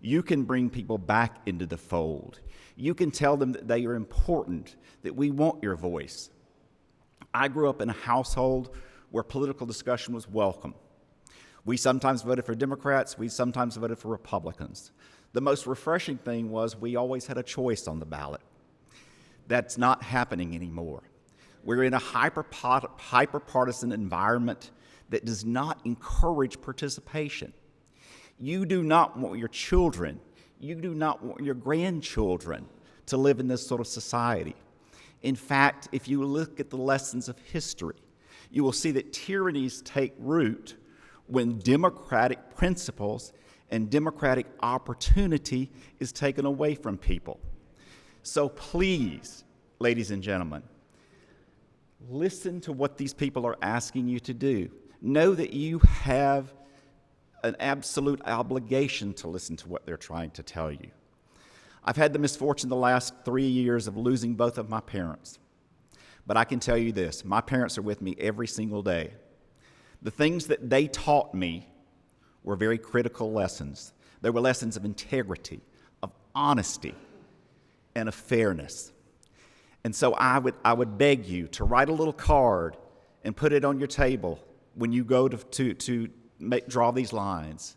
You can bring people back into the fold. You can tell them that they are important, that we want your voice. I grew up in a household where political discussion was welcome. We sometimes voted for Democrats, we sometimes voted for Republicans. The most refreshing thing was we always had a choice on the ballot. That's not happening anymore. We're in a hyper-partisan environment that does not encourage participation. You do not want your children, you do not want your grandchildren to live in this sort of society. In fact, if you look at the lessons of history, you will see that tyrannies take root when democratic principles and democratic opportunity is taken away from people. So please, ladies and gentlemen, listen to what these people are asking you to do. Know that you have an absolute obligation to listen to what they're trying to tell you. I've had the misfortune the last 3 years of losing both of my parents. But I can tell you this, my parents are with me every single day. The things that they taught me were very critical lessons. They were lessons of integrity, of honesty, and of fairness. And so I would beg you to write a little card and put it on your table when you go to draw these lines,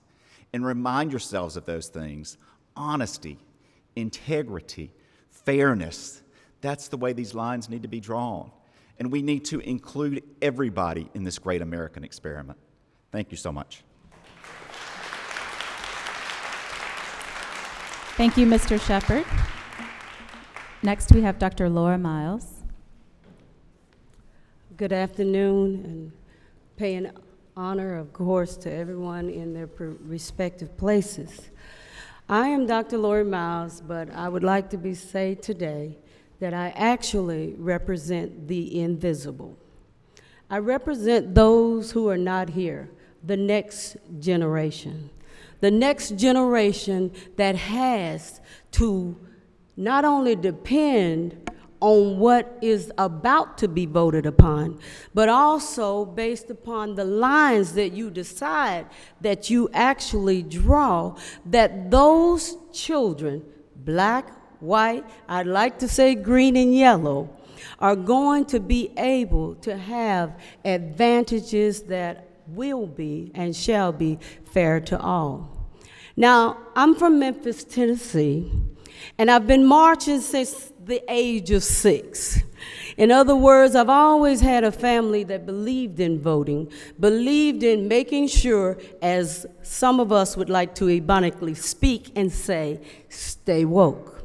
and remind yourselves of those things. Honesty, integrity, fairness. That's the way these lines need to be drawn. And we need to include everybody in this great American experiment. Thank you so much. Thank you, Mr. Shepard. Next, we have Dr. Laura Miles. Good afternoon, and paying honor, of course, to everyone in their respective places. I am Dr. Laura Miles, but I would like to say today that I actually represent the invisible. I represent those who are not here, the next generation. The next generation that has to not only depend on what is about to be voted upon, but also based upon the lines that you decide that you actually draw, that those children, black, white, I'd like to say green and yellow, are going to be able to have advantages that will be and shall be fair to all. Now, I'm from Memphis, Tennessee, and I've been marching since the age of 6. In other words, I've always had a family that believed in voting, believed in making sure, as some of us would like to ironically speak and say, stay woke.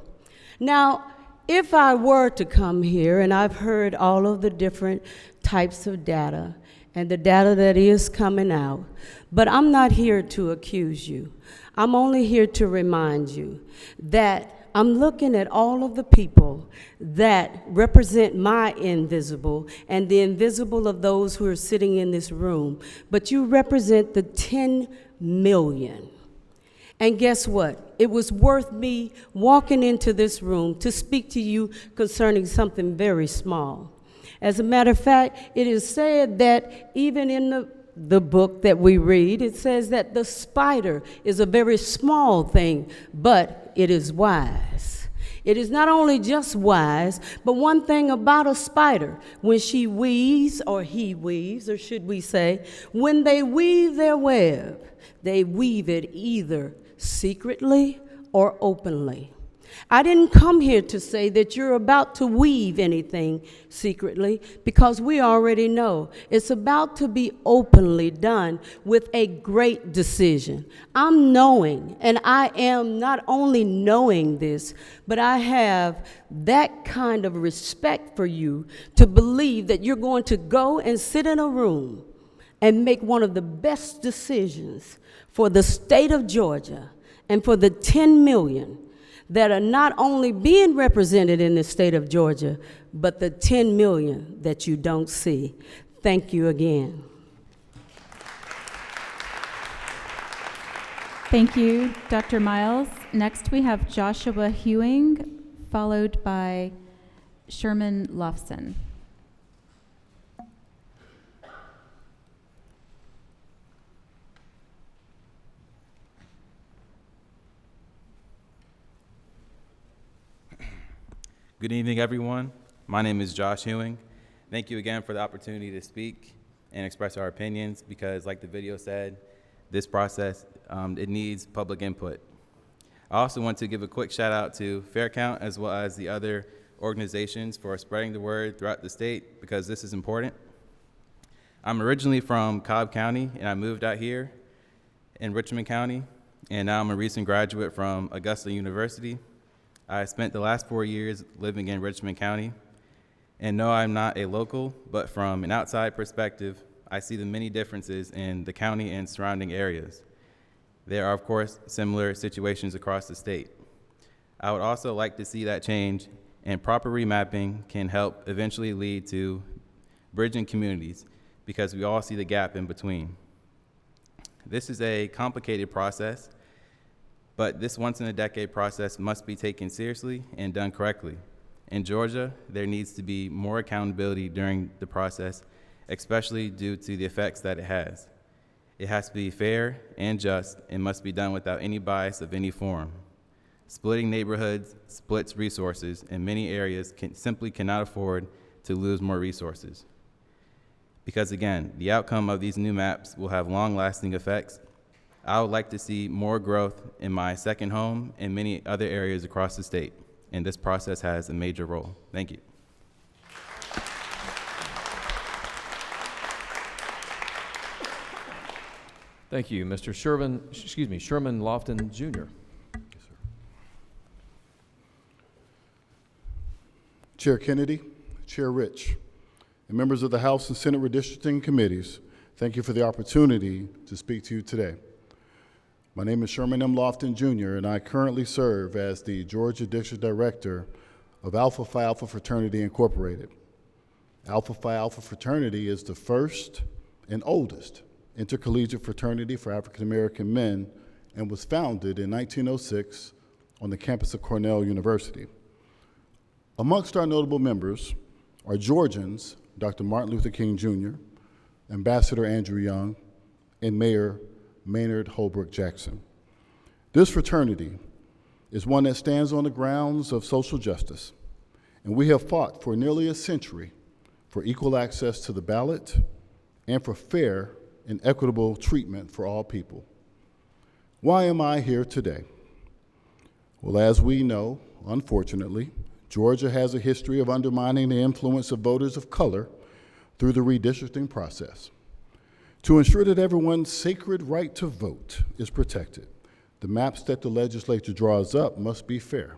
Now, if I were to come here, and I've heard all of the different types of data, and the data that is coming out, but I'm not here to accuse you. I'm only here to remind you that I'm looking at all of the people that represent my invisible and the invisible of those who are sitting in this room, but you represent the 10 million. And guess what? It was worth me walking into this room to speak to you concerning something very small. As a matter of fact, it is said that even in the book that we read, it says that the spider is a very small thing, but it is wise. It is not only just wise, but one thing about a spider, when she weaves, or he weaves, or should we say, when they weave their web, they weave it either secretly or openly. I didn't come here to say that you're about to weave anything secretly, because we already know it's about to be openly done with a great decision. I'm knowing, and I am not only knowing this, but I have that kind of respect for you to believe that you're going to go and sit in a room and make one of the best decisions for the state of Georgia and for the 10 million that are not only being represented in the state of Georgia, but the 10 million that you don't see. Thank you again. Thank you, Dr. Miles. Next, we have Joshua Hewing, followed by Sherman Lofson. Good evening, everyone. My name is Josh Hewing. Thank you again for the opportunity to speak and express our opinions because, like the video said, this process, it needs public input. I also want to give a quick shout out to Fair Count as well as the other organizations for spreading the word throughout the state because this is important. I'm originally from Cobb County and I moved out here in Richmond County, and now I'm a recent graduate from Augusta University. I spent the last 4 years living in Richmond County, and no, I'm not a local, but from an outside perspective, I see the many differences in the county and surrounding areas. There are, of course, similar situations across the state. I would also like to see that change, and proper remapping can help eventually lead to bridging communities because we all see the gap in between. This is a complicated process, but this once-in-a-decade process must be taken seriously and done correctly. In Georgia, there needs to be more accountability during the process, especially due to the effects that it has. It has to be fair and just and must be done without any bias of any form. Splitting neighborhoods splits resources, and many areas simply cannot afford to lose more resources. Because again, the outcome of these new maps will have long-lasting effects. I would like to see more growth in my second home and many other areas across the state, and this process has a major role. Thank you. Thank you, Mr. Sherman Lofton Jr. Chair Kennedy, Chair Rich, and members of the House and Senate Redistricting Committees, thank you for the opportunity to speak to you today. My name is Sherman M. Lofton Jr., and I currently serve as the Georgia District Director of Alpha Phi Alpha Fraternity Incorporated. Alpha Phi Alpha Fraternity is the first and oldest intercollegiate fraternity for African American men and was founded in 1906 on the campus of Cornell University. Amongst our notable members are Georgians, Dr. Martin Luther King Jr., Ambassador Andrew Young, and Mayor Maynard Holbrook Jackson. This fraternity is one that stands on the grounds of social justice, and we have fought for nearly a century for equal access to the ballot and for fair and equitable treatment for all people. Why am I here today? Well, as we know, unfortunately, Georgia has a history of undermining the influence of voters of color through the redistricting process. To ensure that everyone's sacred right to vote is protected, the maps that the legislature draws up must be fair.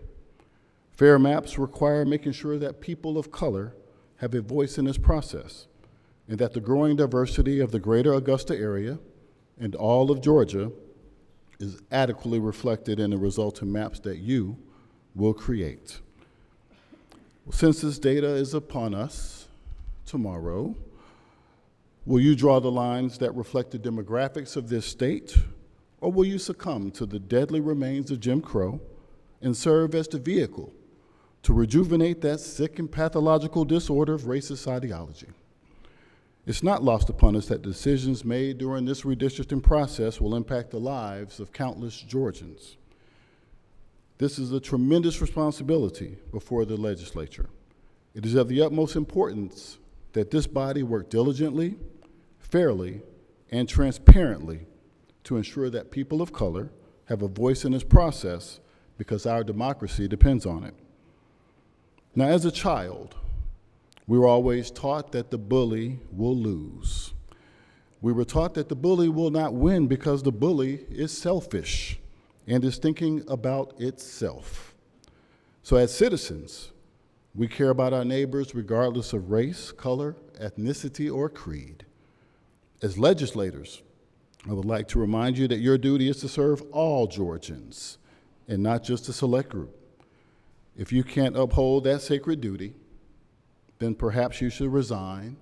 Fair maps require making sure that people of color have a voice in this process, and that the growing diversity of the greater Augusta area and all of Georgia is adequately reflected in the resulting maps that you will create. Since this data is upon us tomorrow, will you draw the lines that reflect the demographics of this state, or will you succumb to the deadly remains of Jim Crow and serve as the vehicle to rejuvenate that sick and pathological disorder of racist ideology? It's not lost upon us that decisions made during this redistricting process will impact the lives of countless Georgians. This is a tremendous responsibility before the legislature. It is of the utmost importance that this body work diligently, fairly, and transparently to ensure that people of color have a voice in this process because our democracy depends on it. Now, as a child, we were always taught that the bully will lose. We were taught that the bully will not win because the bully is selfish and is thinking about itself. So as citizens, we care about our neighbors regardless of race, color, ethnicity, or creed. As legislators, I would like to remind you that your duty is to serve all Georgians and not just a select group. If you can't uphold that sacred duty, then perhaps you should resign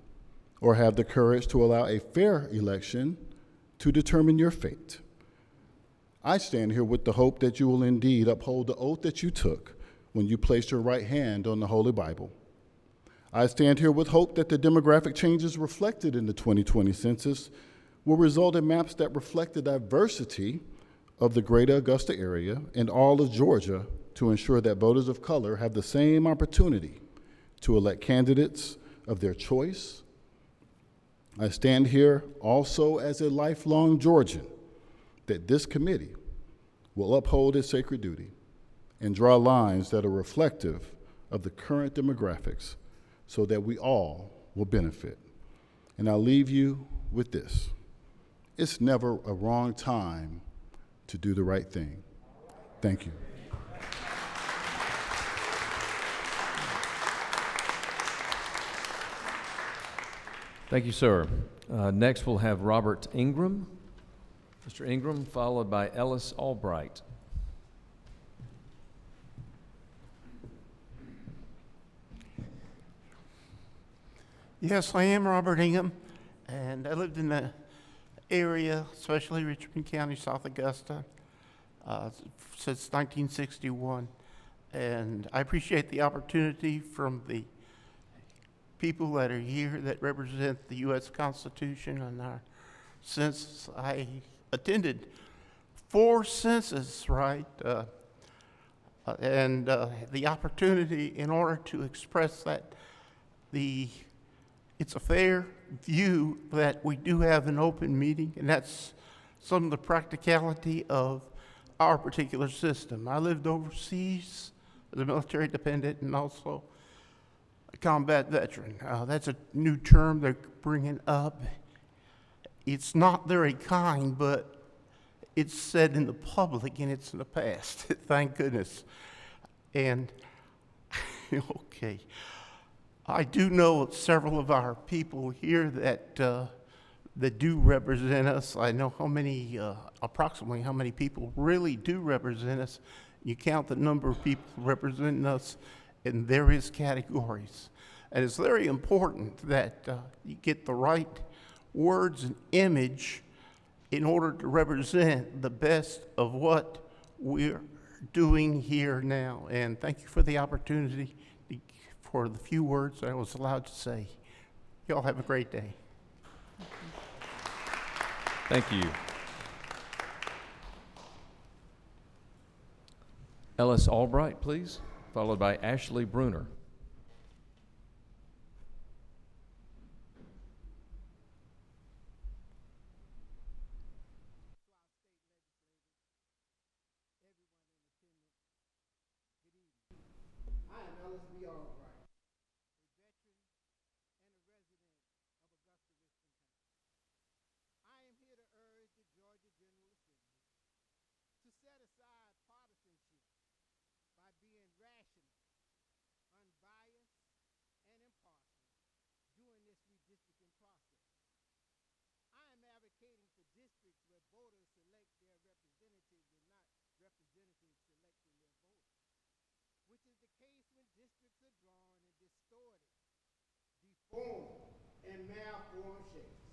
or have the courage to allow a fair election to determine your fate. I stand here with the hope that you will indeed uphold the oath that you took when you placed your right hand on the Holy Bible. I stand here with hope that the demographic changes reflected in the 2020 census will result in maps that reflect the diversity of the greater Augusta area and all of Georgia to ensure that voters of color have the same opportunity to elect candidates of their choice. I stand here also as a lifelong Georgian that this committee will uphold its sacred duty and draw lines that are reflective of the current demographics so that we all will benefit. And I'll leave you with this. It's never a wrong time to do the right thing. Thank you. Thank you, sir. Next, we'll have Robert Ingram. Mr. Ingram, followed by Ellis Albright. Yes, I am Robert Ingram, and I lived in the area, especially Richmond County, South Augusta, since 1961. And I appreciate the opportunity from the people that are here that represent the U.S. Constitution and our census. I attended 4 censuses, right? And the opportunity in order to express that it's a fair view that we do have an open meeting, and that's some of the practicality of our particular system. I lived overseas as a military dependent and also a combat veteran. That's a new term they're bringing up. It's not very kind, but it's said in the public and it's in the past. Thank goodness. And, okay. I do know several of our people here that do represent us. I know how many, approximately how many people really do represent us. You count the number of people representing us in various categories. And it's very important that you get the right words and image in order to represent the best of what we're doing here now. And thank you for the opportunity for the few words I was allowed to say. Y'all have a great day. Thank you. Ellis Albright, please, followed by Ashley Bruner. Form and malformed shapes.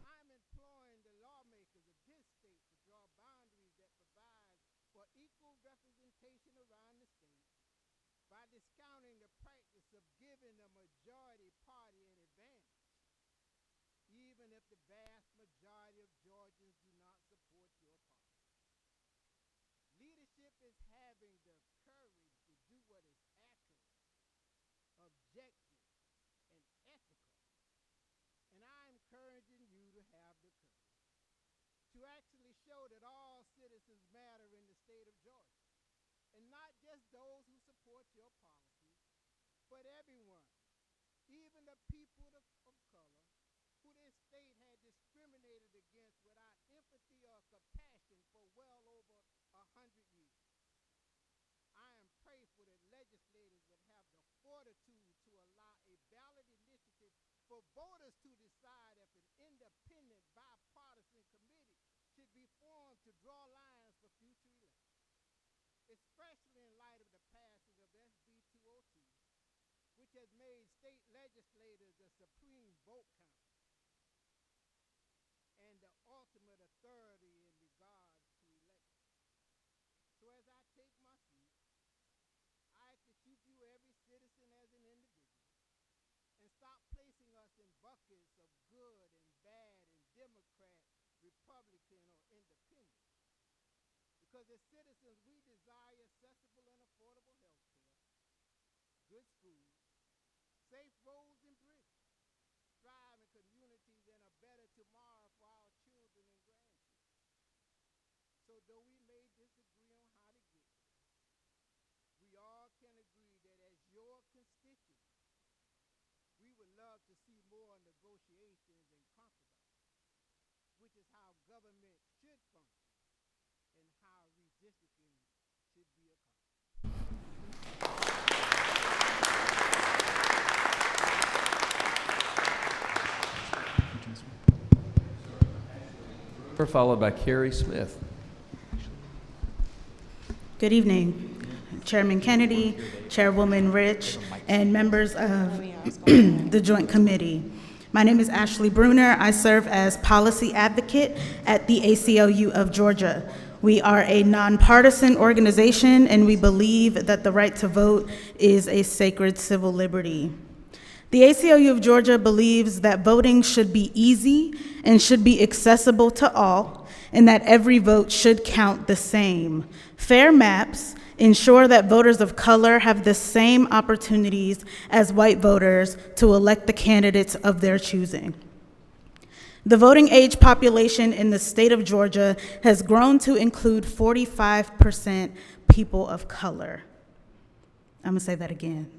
I'm employing the lawmakers of this state to draw boundaries that provide for equal representation around the state by discounting the practice of giving the majority party an advantage, even if the vast majority of Georgians do not support your policy. Leadership is having the courage to do what is accurate, objective, and ethical. And I'm encouraging you to have the courage to actually show that all citizens matter in the state of Georgia, and not just those who support your policies, but everyone, even the people of color who this state had discriminated against without empathy or compassion for well over 100 years. I am prayerful that legislators would have the fortitude to allow a ballot initiative for voters to decide if an independent bipartisan committee should be formed to draw lines for future elections, especially in light of the passing of has made state legislators the supreme vote count and the ultimate authority in regards to elections. So as I take my seat, I ask that you view every citizen as an individual and stop placing us in buckets of good and bad and Democrat, Republican, or independent. Because as citizens, we desire accessible and affordable health care, good schools, safe roads and bridges, thriving communities, and a better tomorrow for our children and grandchildren. So though we may disagree on how to get there, we all can agree that as your constituents, we would love to see more negotiations and compromise, which is how government should function and how redistricting should be accomplished. Followed by Carrie Smith. Good evening, Chairman Kennedy, Chairwoman Rich, and members of the Joint Committee. My name is Ashley Bruner. I serve as policy advocate at the ACLU of Georgia. We are a nonpartisan organization, and we believe that the right to vote is a sacred civil liberty. The ACLU of Georgia believes that voting should be easy and should be accessible to all, and that every vote should count the same. Fair maps ensure that voters of color have the same opportunities as white voters to elect the candidates of their choosing. The voting age population in the state of Georgia has grown to include 45% people of color. I'm gonna say that again.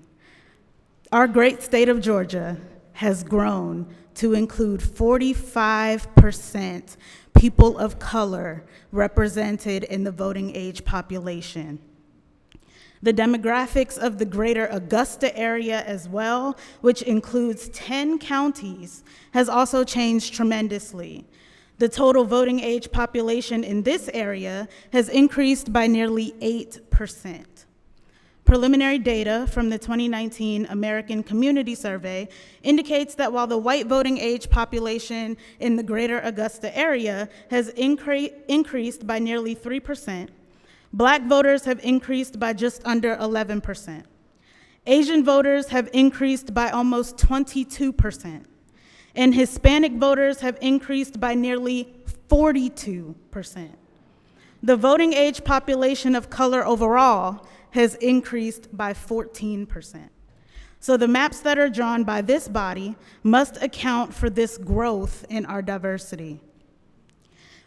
Our great state of Georgia has grown to include 45% people of color represented in the voting age population. The demographics of the greater Augusta area as well, which includes 10 counties, has also changed tremendously. The total voting age population in this area has increased by nearly 8%. Preliminary data from the 2019 American Community Survey indicates that while the white voting age population in the greater Augusta area has increased by nearly 3%, Black voters have increased by just under 11%. Asian voters have increased by almost 22%, and Hispanic voters have increased by nearly 42%. The voting age population of color overall has increased by 14%. So the maps that are drawn by this body must account for this growth in our diversity.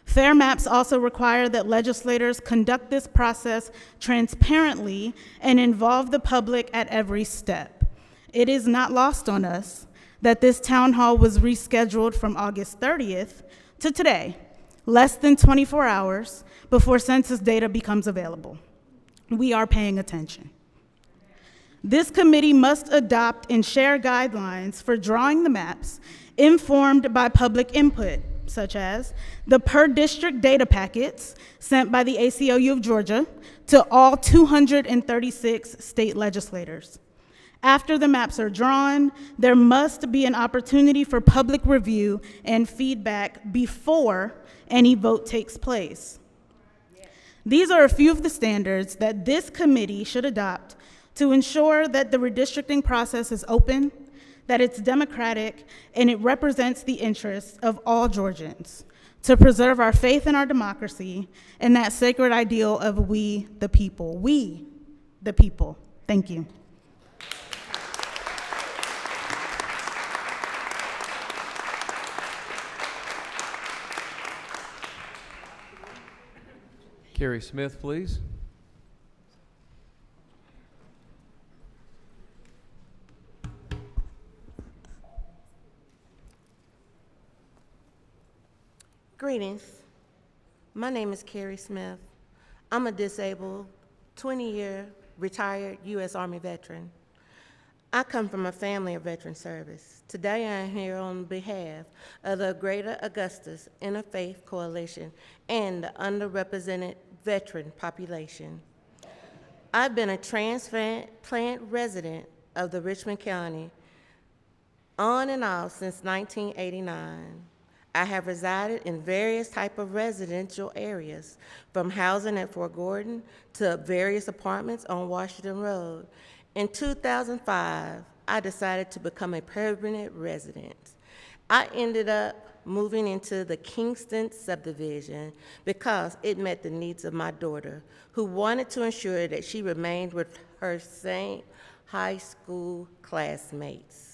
Fair maps also require that legislators conduct this process transparently and involve the public at every step. It is not lost on us that this town hall was rescheduled from August 30th to today, less than 24 hours before census data becomes available. We are paying attention. This committee must adopt and share guidelines for drawing the maps informed by public input, such as the per district data packets sent by the ACLU of Georgia to all 236 state legislators. After the maps are drawn, there must be an opportunity for public review and feedback before any vote takes place. These are a few of the standards that this committee should adopt to ensure that the redistricting process is open, that it's democratic, and it represents the interests of all Georgians, to preserve our faith in our democracy and that sacred ideal of we the people. We the people. Thank you. Carrie Smith, please. Greetings. My name is Carrie Smith. I'm a disabled, 20-year retired U.S. Army veteran. I come from a family of veteran service. Today I am here on behalf of the Greater Augustus Interfaith Coalition and the underrepresented veteran population. I've been a transplant resident of the Richmond County on and off since 1989. I have resided in various type of residential areas, from housing at Fort Gordon to various apartments on Washington Road. In 2005, I decided to become a permanent resident. I ended up moving into the Kingston subdivision because it met the needs of my daughter, who wanted to ensure that she remained with her same high school classmates.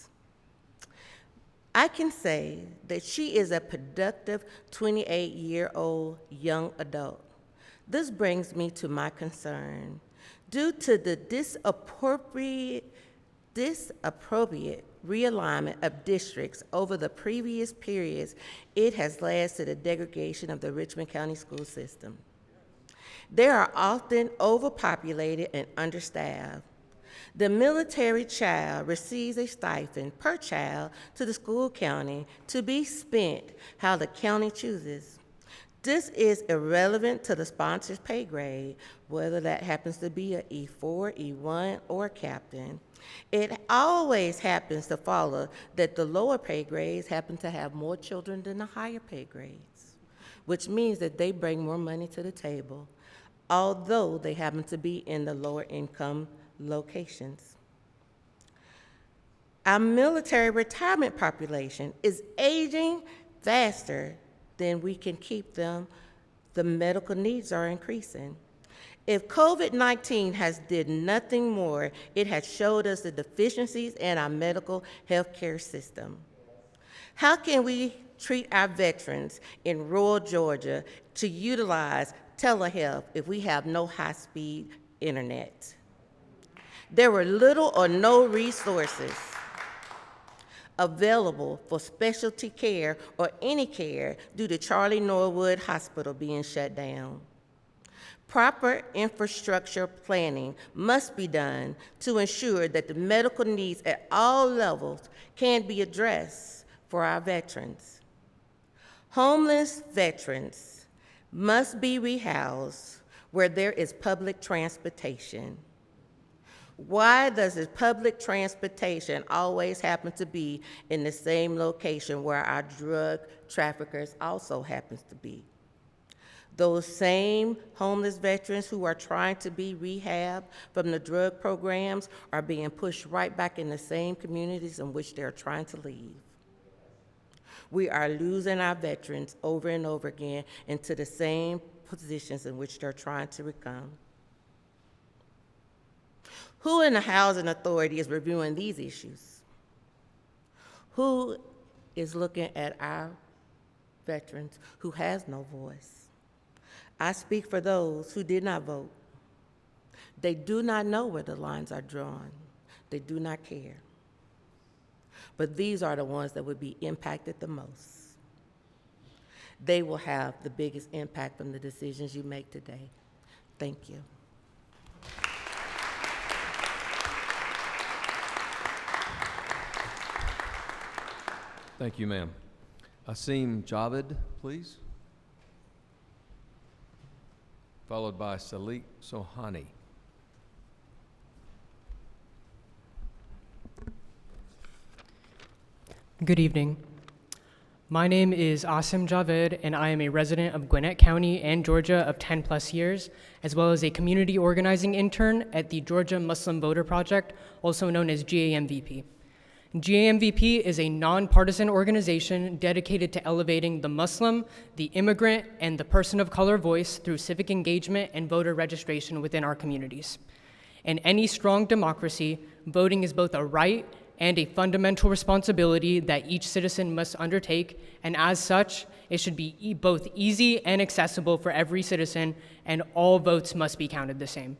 I can say that she is a productive 28-year-old young adult. This brings me to my concern. Due to the disappropriate realignment of districts over the previous periods, it has led to the degradation of the Richmond County school system. They are often overpopulated and understaffed. The military child receives a stipend per child to the school county to be spent how the county chooses. This is irrelevant to the sponsor's pay grade, whether that happens to be an E4, E1, or a captain. It always happens to follow that the lower pay grades happen to have more children than the higher pay grades, which means that they bring more money to the table, although they happen to be in the lower income locations. Our military retirement population is aging faster than we can keep them. The medical needs are increasing. If COVID-19 has did nothing more, it has showed us the deficiencies in our medical health care system. How can we treat our veterans in rural Georgia to utilize telehealth if we have no high-speed internet? There were little or no resources available for specialty care or any care due to Charlie Norwood Hospital being shut down. Proper infrastructure planning must be done to ensure that the medical needs at all levels can be addressed for our veterans. Homeless veterans must be rehoused where there is public transportation. Why does this public transportation always happen to be in the same location where our drug traffickers also happens to be? Those same homeless veterans who are trying to be rehabbed from the drug programs are being pushed right back in the same communities in which they're trying to leave. We are losing our veterans over and over again into the same positions in which they're trying to become. Who in the Housing Authority is reviewing these issues? Who is looking at our veterans who has no voice? I speak for those who did not vote. They do not know where the lines are drawn. They do not care. But these are the ones that would be impacted the most. They will have the biggest impact from the decisions you make today. Thank you. Thank you, ma'am. Asim Javed, please. Followed by Salik Sohani. Good evening. My name is Asim Javed, and I am a resident of Gwinnett County and Georgia of 10 plus years, as well as a community organizing intern at the Georgia Muslim Voter Project, also known as GAMVP. GAMVP is a nonpartisan organization dedicated to elevating the Muslim, the immigrant, and the person of color voice through civic engagement and voter registration within our communities. In any strong democracy, voting is both a right and a fundamental responsibility that each citizen must undertake, and as such, it should be both easy and accessible for every citizen, and all votes must be counted the same.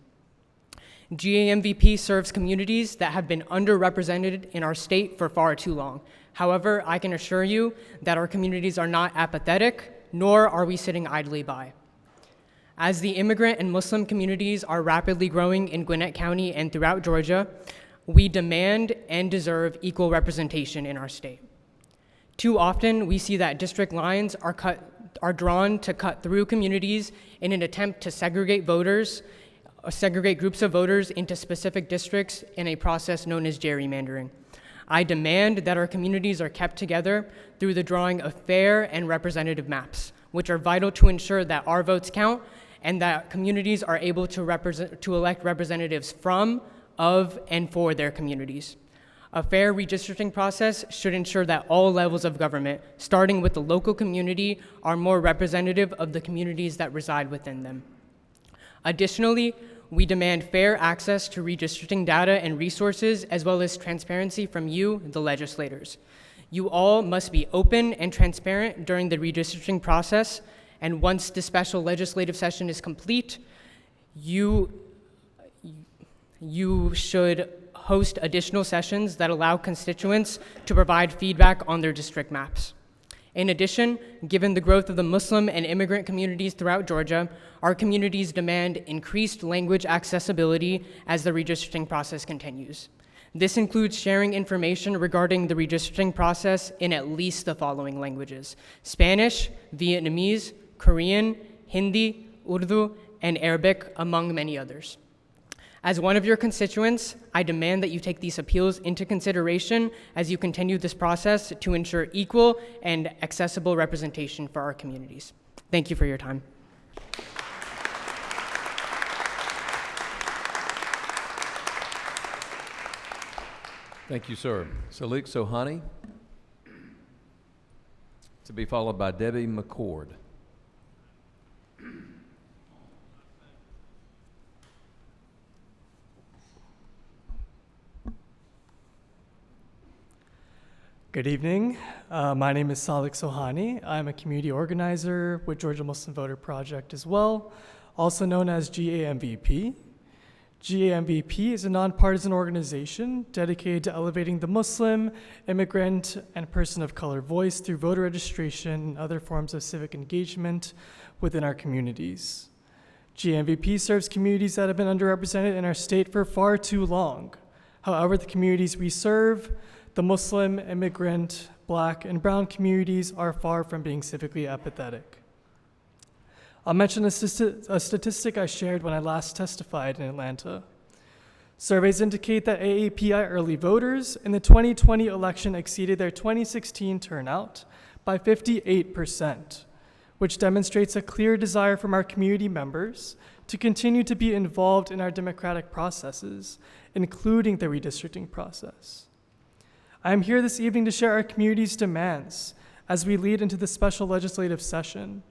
GAMVP serves communities that have been underrepresented in our state for far too long. However, I can assure you that our communities are not apathetic, nor are we sitting idly by. As the immigrant and Muslim communities are rapidly growing in Gwinnett County and throughout Georgia, we demand and deserve equal representation in our state. Too often, we see that district lines are drawn to cut through communities in an attempt to segregate voters segregate groups of voters into specific districts in a process known as gerrymandering. I demand that our communities are kept together through the drawing of fair and representative maps, which are vital to ensure that our votes count and that communities are able to elect representatives from, of, and for their communities. A fair redistricting process should ensure that all levels of government, starting with the local community, are more representative of the communities that reside within them. Additionally, we demand fair access to redistricting data and resources, as well as transparency from you, the legislators. You all must be open and transparent during the redistricting process, and once the special legislative session is complete, you should host additional sessions that allow constituents to provide feedback on their district maps. In addition, given the growth of the Muslim and immigrant communities throughout Georgia, our communities demand increased language accessibility as the redistricting process continues. This includes sharing information regarding the redistricting process in at least the following languages: Spanish, Vietnamese, Korean, Hindi, Urdu, and Arabic, among many others. As one of your constituents, I demand that you take these appeals into consideration as you continue this process to ensure equal and accessible representation for our communities. Thank you for your time. Thank you, sir. Salik Sohani, to be followed by Debbie McCord. Good evening. My name is Salik Sohani. I'm a community organizer with Georgia Muslim Voter Project as well, also known as GAMVP. GAMVP is a nonpartisan organization dedicated to elevating the Muslim, immigrant, and person of color voice through voter registration and other forms of civic engagement within our communities. GAMVP serves communities that have been underrepresented in our state for far too long. However, the communities we serve, the Muslim, immigrant, Black, and brown communities, are far from being civically apathetic. I'll mention a statistic I shared when I last testified in Atlanta. Surveys indicate that AAPI early voters in the 2020 election exceeded their 2016 turnout by 58%, which demonstrates a clear desire from our community members to continue to be involved in our democratic processes, including the redistricting process. I am here this evening to share our community's demands as we lead into the special legislative session,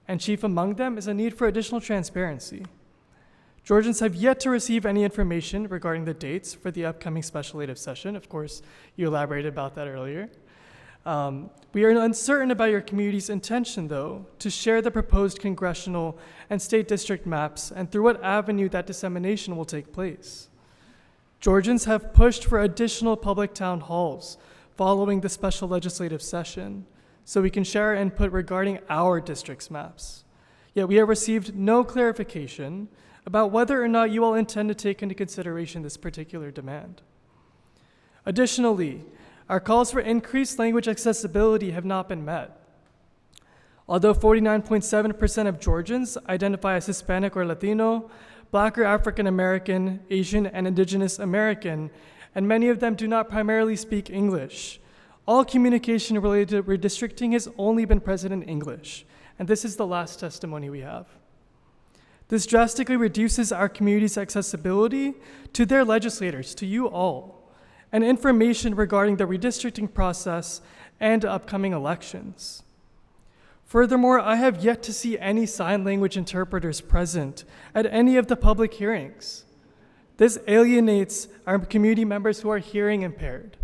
and chief among them is a need for additional transparency. Georgians have yet to receive any information regarding the dates for the upcoming special legislative session. Of course, you elaborated about that earlier. We are uncertain about your community's intention, though, to share the proposed congressional and state district maps and through what avenue that dissemination will take place. Georgians have pushed for additional public town halls following the special legislative session so we can share our input regarding our district's maps. Yet we have received no clarification about whether or not you all intend to take into consideration this particular demand. Additionally, our calls for increased language accessibility have not been met. Although 49.7% of Georgians identify as Hispanic or Latino, Black or African American, Asian, and Indigenous American, and many of them do not primarily speak English, all communication related to redistricting has only been present in English, and this is the last testimony we have. This drastically reduces our community's accessibility to their legislators, to you all, and information regarding the redistricting process and upcoming elections. Furthermore, I have yet to see any sign language interpreters present at any of the public hearings. This alienates our community members who are hearing impaired.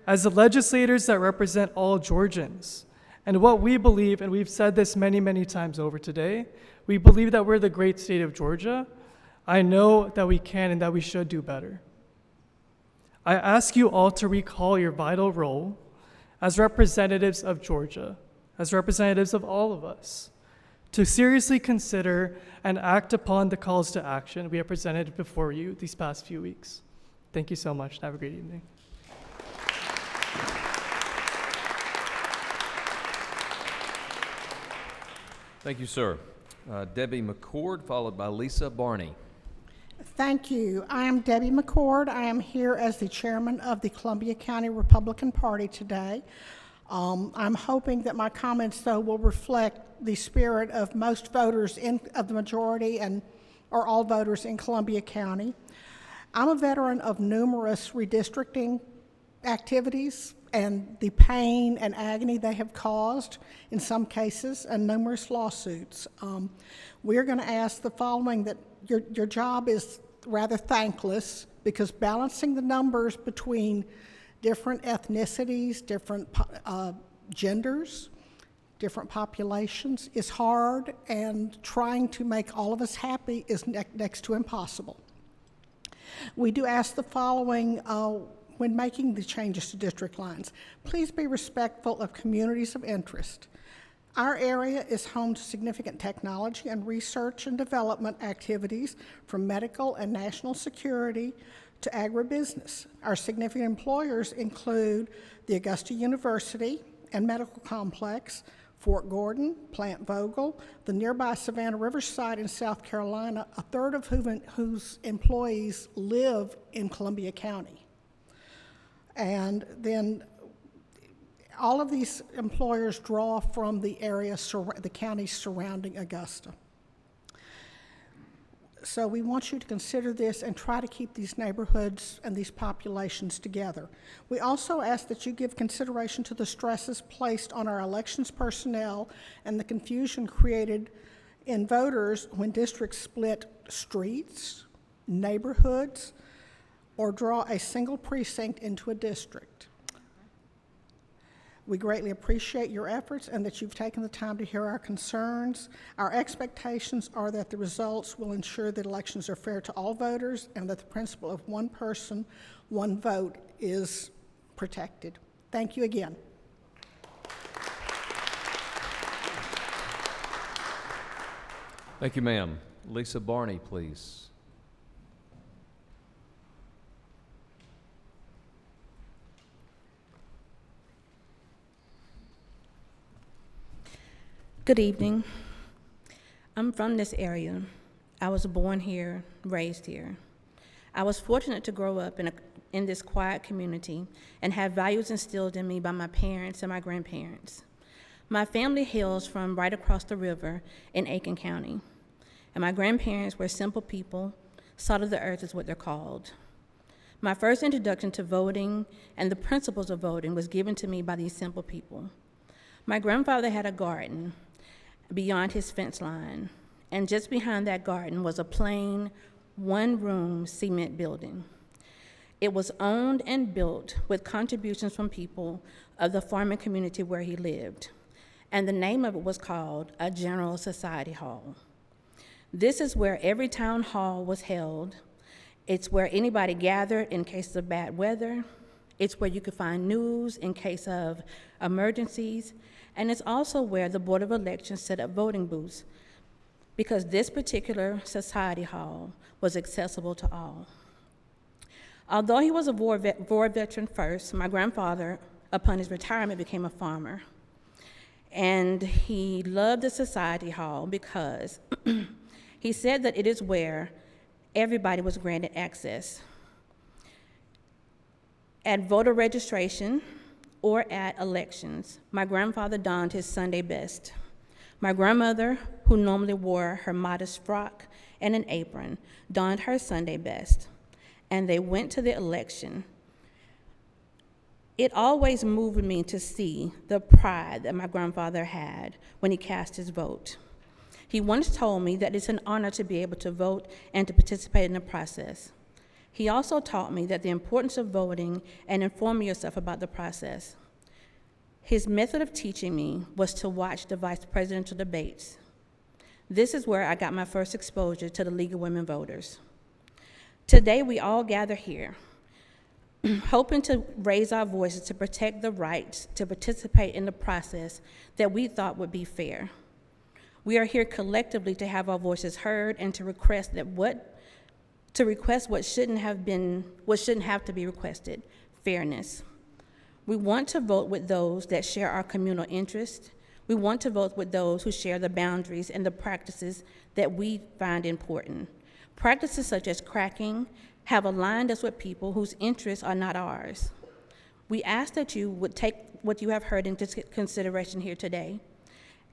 As the legislators that represent all Georgians, and what we believe, and we've said this many, many times over today, we believe that we're the great state of Georgia. I know that we can and that we should do better. I ask you all to recall your vital role as representatives of Georgia, as representatives of all of us, to seriously consider and act upon the calls to action we have presented before you these past few weeks. Thank you so much, and have a great evening. Thank you, sir. Debbie McCord, followed by Lisa Barney. Thank you. I am Debbie McCord. I am here as the chairman of the Columbia County Republican Party today. I'm hoping that my comments, though, will reflect the spirit of most voters of the majority or all voters in Columbia County. I'm a veteran of numerous redistricting activities and the pain and agony they have caused in some cases and numerous lawsuits. We're going to ask the following, that your job is rather thankless, because balancing the numbers between different ethnicities, different genders, different populations is hard, and trying to make all of us happy is next to impossible. We do ask the following when making the changes to district lines. Please be respectful of communities of interest. Our area is home to significant technology and research and development activities, from medical and national security to agribusiness. Our significant employers include the Augusta University and Medical Complex, Fort Gordon, Plant Vogel, the nearby Savannah Riverside in South Carolina, a third of whose employees live in Columbia County. And then all of these employers draw from the area, the counties surrounding Augusta. So we want you to consider this and try to keep these neighborhoods and these populations together. We also ask that you give consideration to the stresses placed on our elections personnel and the confusion created in voters when districts split streets, neighborhoods, or draw a single precinct into a district. We greatly appreciate your efforts and that you've taken the time to hear our concerns. Our expectations are that the results will ensure that elections are fair to all voters and that the principle of one person, one vote is protected. Thank you again. Thank you, ma'am. Lisa Barney, please. Good evening. I'm from this area. I was born here, raised here. I was fortunate to grow up in this quiet community and have values instilled in me by my parents and my grandparents. My family hails from right across the river in Aiken County, and my grandparents were simple people. Salt of the earth is what they're called. My first introduction to voting and the principles of voting was given to me by these simple people. My grandfather had a garden beyond his fence line, and just behind that garden was a plain, one-room cement building. It was owned and built with contributions from people of the farming community where he lived, and the name of it was called a General Society Hall. This is where every town hall was held. It's where anybody gathered in case of bad weather. It's where you could find news in case of emergencies. And it's also where the Board of Elections set up voting booths, because this particular society hall was accessible to all. Although he was a war veteran first, my grandfather, upon his retirement, became a farmer. And he loved the society hall because he said that it is where everybody was granted access. At voter registration or at elections, my grandfather donned his Sunday best. My grandmother, who normally wore her modest frock and an apron, donned her Sunday best, and they went to the election. It always moved me to see the pride that my grandfather had when he cast his vote. He once told me that it's an honor to be able to vote and to participate in the process. He also taught me that the importance of voting and informing yourself about the process. His method of teaching me was to watch the vice presidential debates. This is where I got my first exposure to the League of Women Voters. Today, we all gather here, hoping to raise our voices to protect the rights to participate in the process that we thought would be fair. We are here collectively to have our voices heard and to request what shouldn't have to be requested: fairness. We want to vote with those that share our communal interests. We want to vote with those who share the boundaries and the practices that we find important. Practices such as cracking have aligned us with people whose interests are not ours. We ask that you would take what you have heard into consideration here today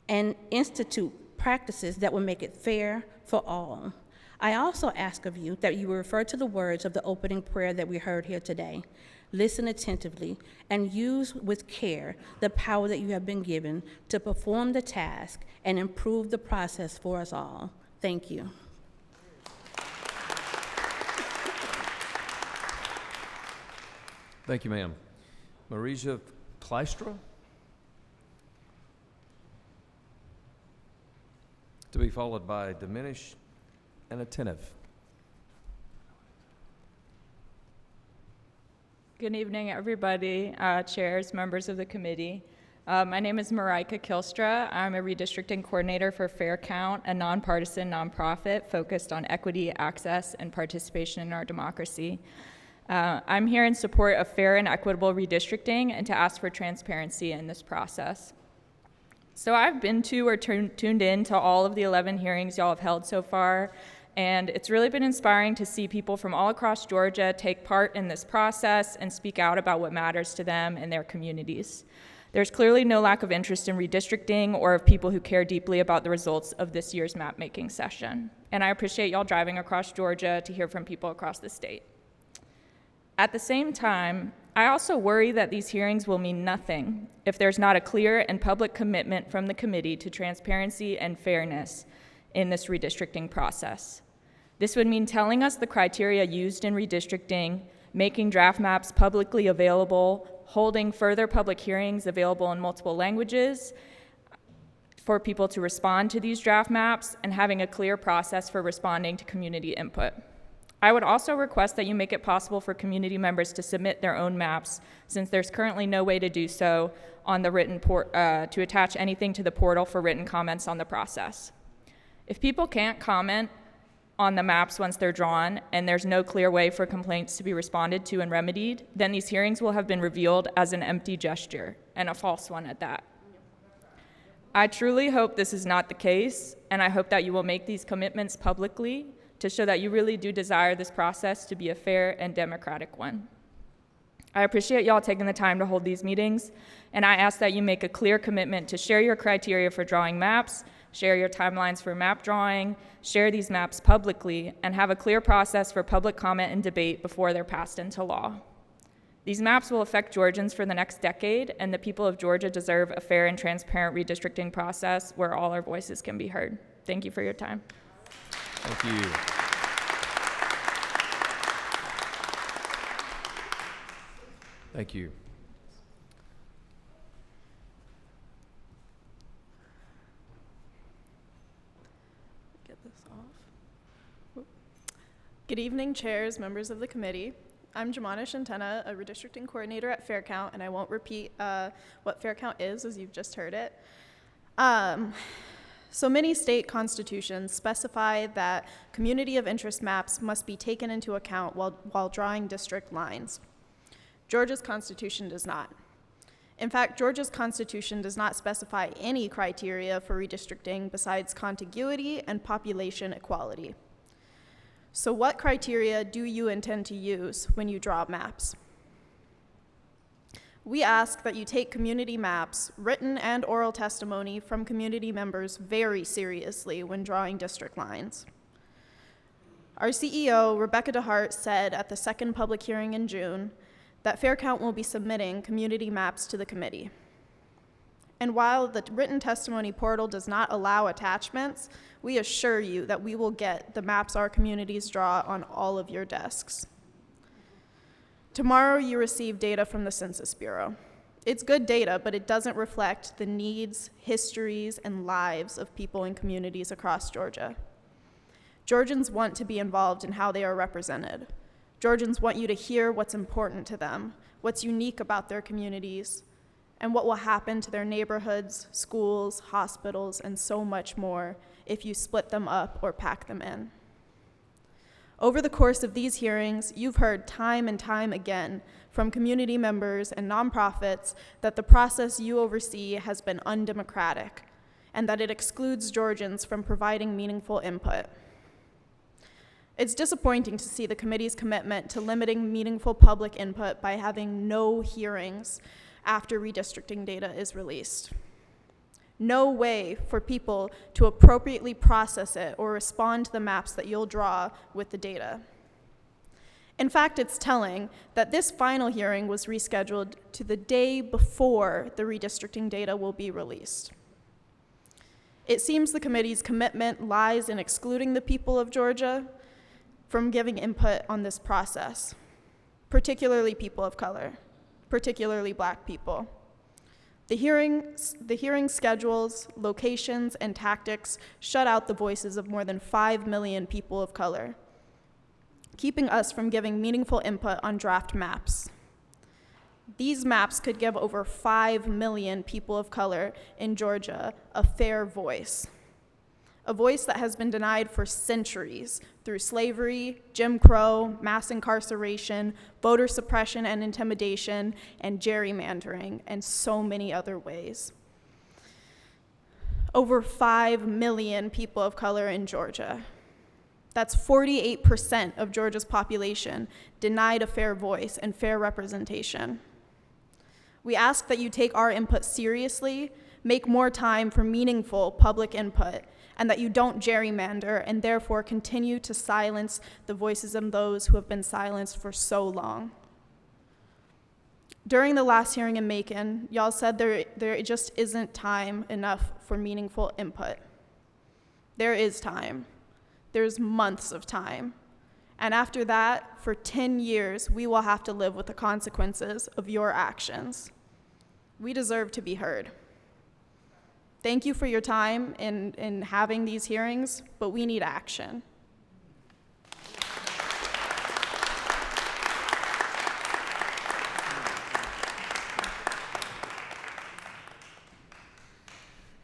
and institute practices that will make it fair for all. I also ask of you that you will refer to the words of the opening prayer that we heard here today. Listen attentively and use with care the power that you have been given to perform the task and improve the process for us all. Thank you. Thank you, ma'am. Marija Kleistra? To be followed by Diminish and Attentive. Good evening, everybody, chairs, members of the committee. My name is Marika Kilstra. I'm a redistricting coordinator for Fair Count, a nonpartisan nonprofit focused on equity, access, and participation in our democracy. I'm here in support of fair and equitable redistricting and to ask for transparency in this process. So I've been to or tuned in to all of the 11 hearings y'all have held so far, and it's really been inspiring to see people from all across Georgia take part in this process and speak out about what matters to them and their communities. There's clearly no lack of interest in redistricting or of people who care deeply about the results of this year's map-making session. And I appreciate y'all driving across Georgia to hear from people across the state. At the same time, I also worry that these hearings will mean nothing if there's not a clear and public commitment from the committee to transparency and fairness in this redistricting process. This would mean telling us the criteria used in redistricting, making draft maps publicly available, holding further public hearings available in multiple languages for people to respond to these draft maps, and having a clear process for responding to community input. I would also request that you make it possible for community members to submit their own maps, since there's currently no way to do so on the written to attach anything to the portal for written comments on the process. If people can't comment on the maps once they're drawn, and there's no clear way for complaints to be responded to and remedied, then these hearings will have been revealed as an empty gesture, and a false one at that. I truly hope this is not the case, and I hope that you will make these commitments publicly to show that you really do desire this process to be a fair and democratic one. I appreciate y'all taking the time to hold these meetings, and I ask that you make a clear commitment to share your criteria for drawing maps, share your timelines for map drawing, share these maps publicly, and have a clear process for public comment and debate before they're passed into law. These maps will affect Georgians for the next decade, and the people of Georgia deserve a fair and transparent redistricting process where all our voices can be heard. Thank you for your time. Thank you. Thank you. Get this off. Good evening, chairs, members of the committee. I'm Jemana Shantena, a redistricting coordinator at Fair Count, and I won't repeat what Fair Count is, as you've just heard it. So many state constitutions specify that community of interest maps must be taken into account while drawing district lines. Georgia's constitution does not. In fact, Georgia's constitution does not specify any criteria for redistricting besides contiguity and population equality. So what criteria do you intend to use when you draw maps? We ask that you take community maps, written and oral testimony from community members very seriously when drawing district lines. Our CEO, Rebecca DeHart, said at the second public hearing in June that Fair Count will be submitting community maps to the committee. And while the written testimony portal does not allow attachments, we assure you that we will get the maps our communities draw on all of your desks. Tomorrow you receive data from the Census Bureau. It's good data, but it doesn't reflect the needs, histories, and lives of people in communities across Georgia. Georgians want to be involved in how they are represented. Georgians want you to hear what's important to them, what's unique about their communities, and what will happen to their neighborhoods, schools, hospitals, and so much more if you split them up or pack them in. Over the course of these hearings, you've heard time and time again from community members and nonprofits that the process you oversee has been undemocratic and that it excludes Georgians from providing meaningful input. It's disappointing to see the committee's commitment to limiting meaningful public input by having no hearings after redistricting data is released. No way for people to appropriately process it or respond to the maps that you'll draw with the data. In fact, it's telling that this final hearing was rescheduled to the day before the redistricting data will be released. It seems the committee's commitment lies in excluding the people of Georgia from giving input on this process, particularly people of color, particularly Black people. The hearing schedules, locations, and tactics shut out the voices of more than 5 million people of color, keeping us from giving meaningful input on draft maps. These maps could give over 5 million people of color in Georgia a fair voice, a voice that has been denied for centuries through slavery, Jim Crow, mass incarceration, voter suppression and intimidation, and gerrymandering, and so many other ways. Over 5 million people of color in Georgia. That's 48% of Georgia's population denied a fair voice and fair representation. We ask that you take our input seriously, make more time for meaningful public input, and that you don't gerrymander and therefore continue to silence the voices of those who have been silenced for so long. During the last hearing in Macon, y'all said there just isn't time enough for meaningful input. There is time. There's months of time. And after that, for 10 years, we will have to live with the consequences of your actions. We deserve to be heard. Thank you for your time in having these hearings, but we need action.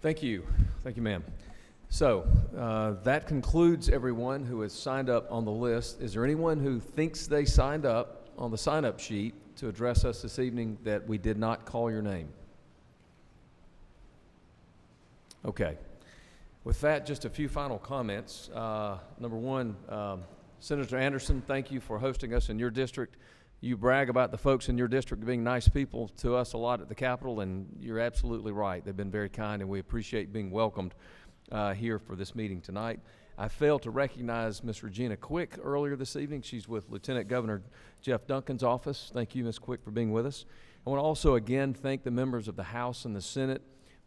Thank you. Thank you, ma'am. So that concludes everyone who has signed up on the list. Is there anyone who thinks they signed up on the sign-up sheet to address us this evening that we did not call your name? Okay. With that, just a few final comments. Number one, Senator Anderson, thank you for hosting us in your district. You brag about the folks in your district being nice people to us a lot at the Capitol, and you're absolutely right. They've been very kind, and we appreciate being welcomed here for this meeting tonight. I failed to recognize Ms. Regina Quick earlier this evening. She's with Lieutenant Governor Jeff Duncan's office. Thank you, Ms. Quick, for being with us. I want to also again thank the members of the House and the Senate,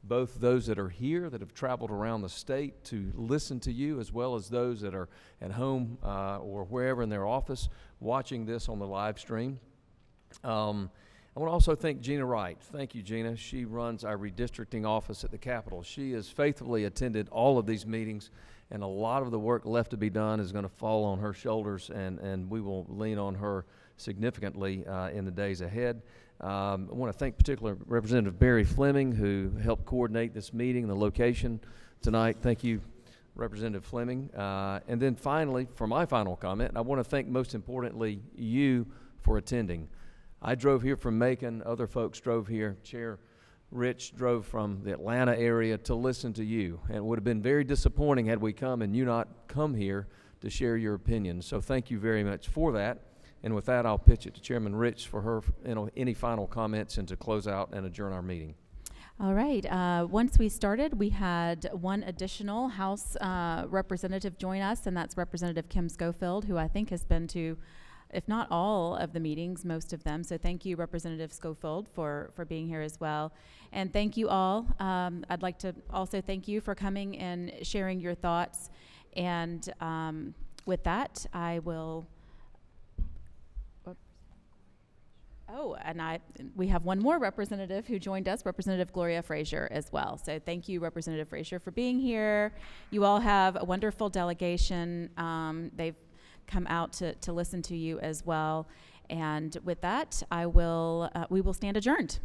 both those that are here that have traveled around the state to listen to you, as well as those that are at home or wherever in their office watching this on the live stream. I want to also thank Gina Wright. Thank you, Gina. She runs our redistricting office at the Capitol. She has faithfully attended all of these meetings, and a lot of the work left to be done is going to fall on her shoulders, and we will lean on her significantly in the days ahead. I want to thank particularly Representative Barry Fleming, who helped coordinate this meeting and the location tonight. Thank you, Representative Fleming. And then finally, for my final comment, I want to thank most importantly you for attending. I drove here from Macon. Other folks drove here. Chair Rich drove from the Atlanta area to listen to you. And it would have been very disappointing had we come and you not come here to share your opinions. So thank you very much for that. And with that, I'll pitch it to Chairman Rich for her, any final comments and to close out and adjourn our meeting. All right. Once we started, we had one additional House representative join us, and that's Representative Kim Schofield, who I think has been to, if not all of the meetings, most of them. So thank you, Representative Schofield, for being here as well. And thank you all. I'd like to also thank you for coming and sharing your thoughts. And with that, I will... Oh, and we have one more representative who joined us, Representative Gloria Frazier as well. So thank you, Representative Frazier, for being here. You all have a wonderful delegation. They've come out to listen to you as well. And with that, we will stand adjourned.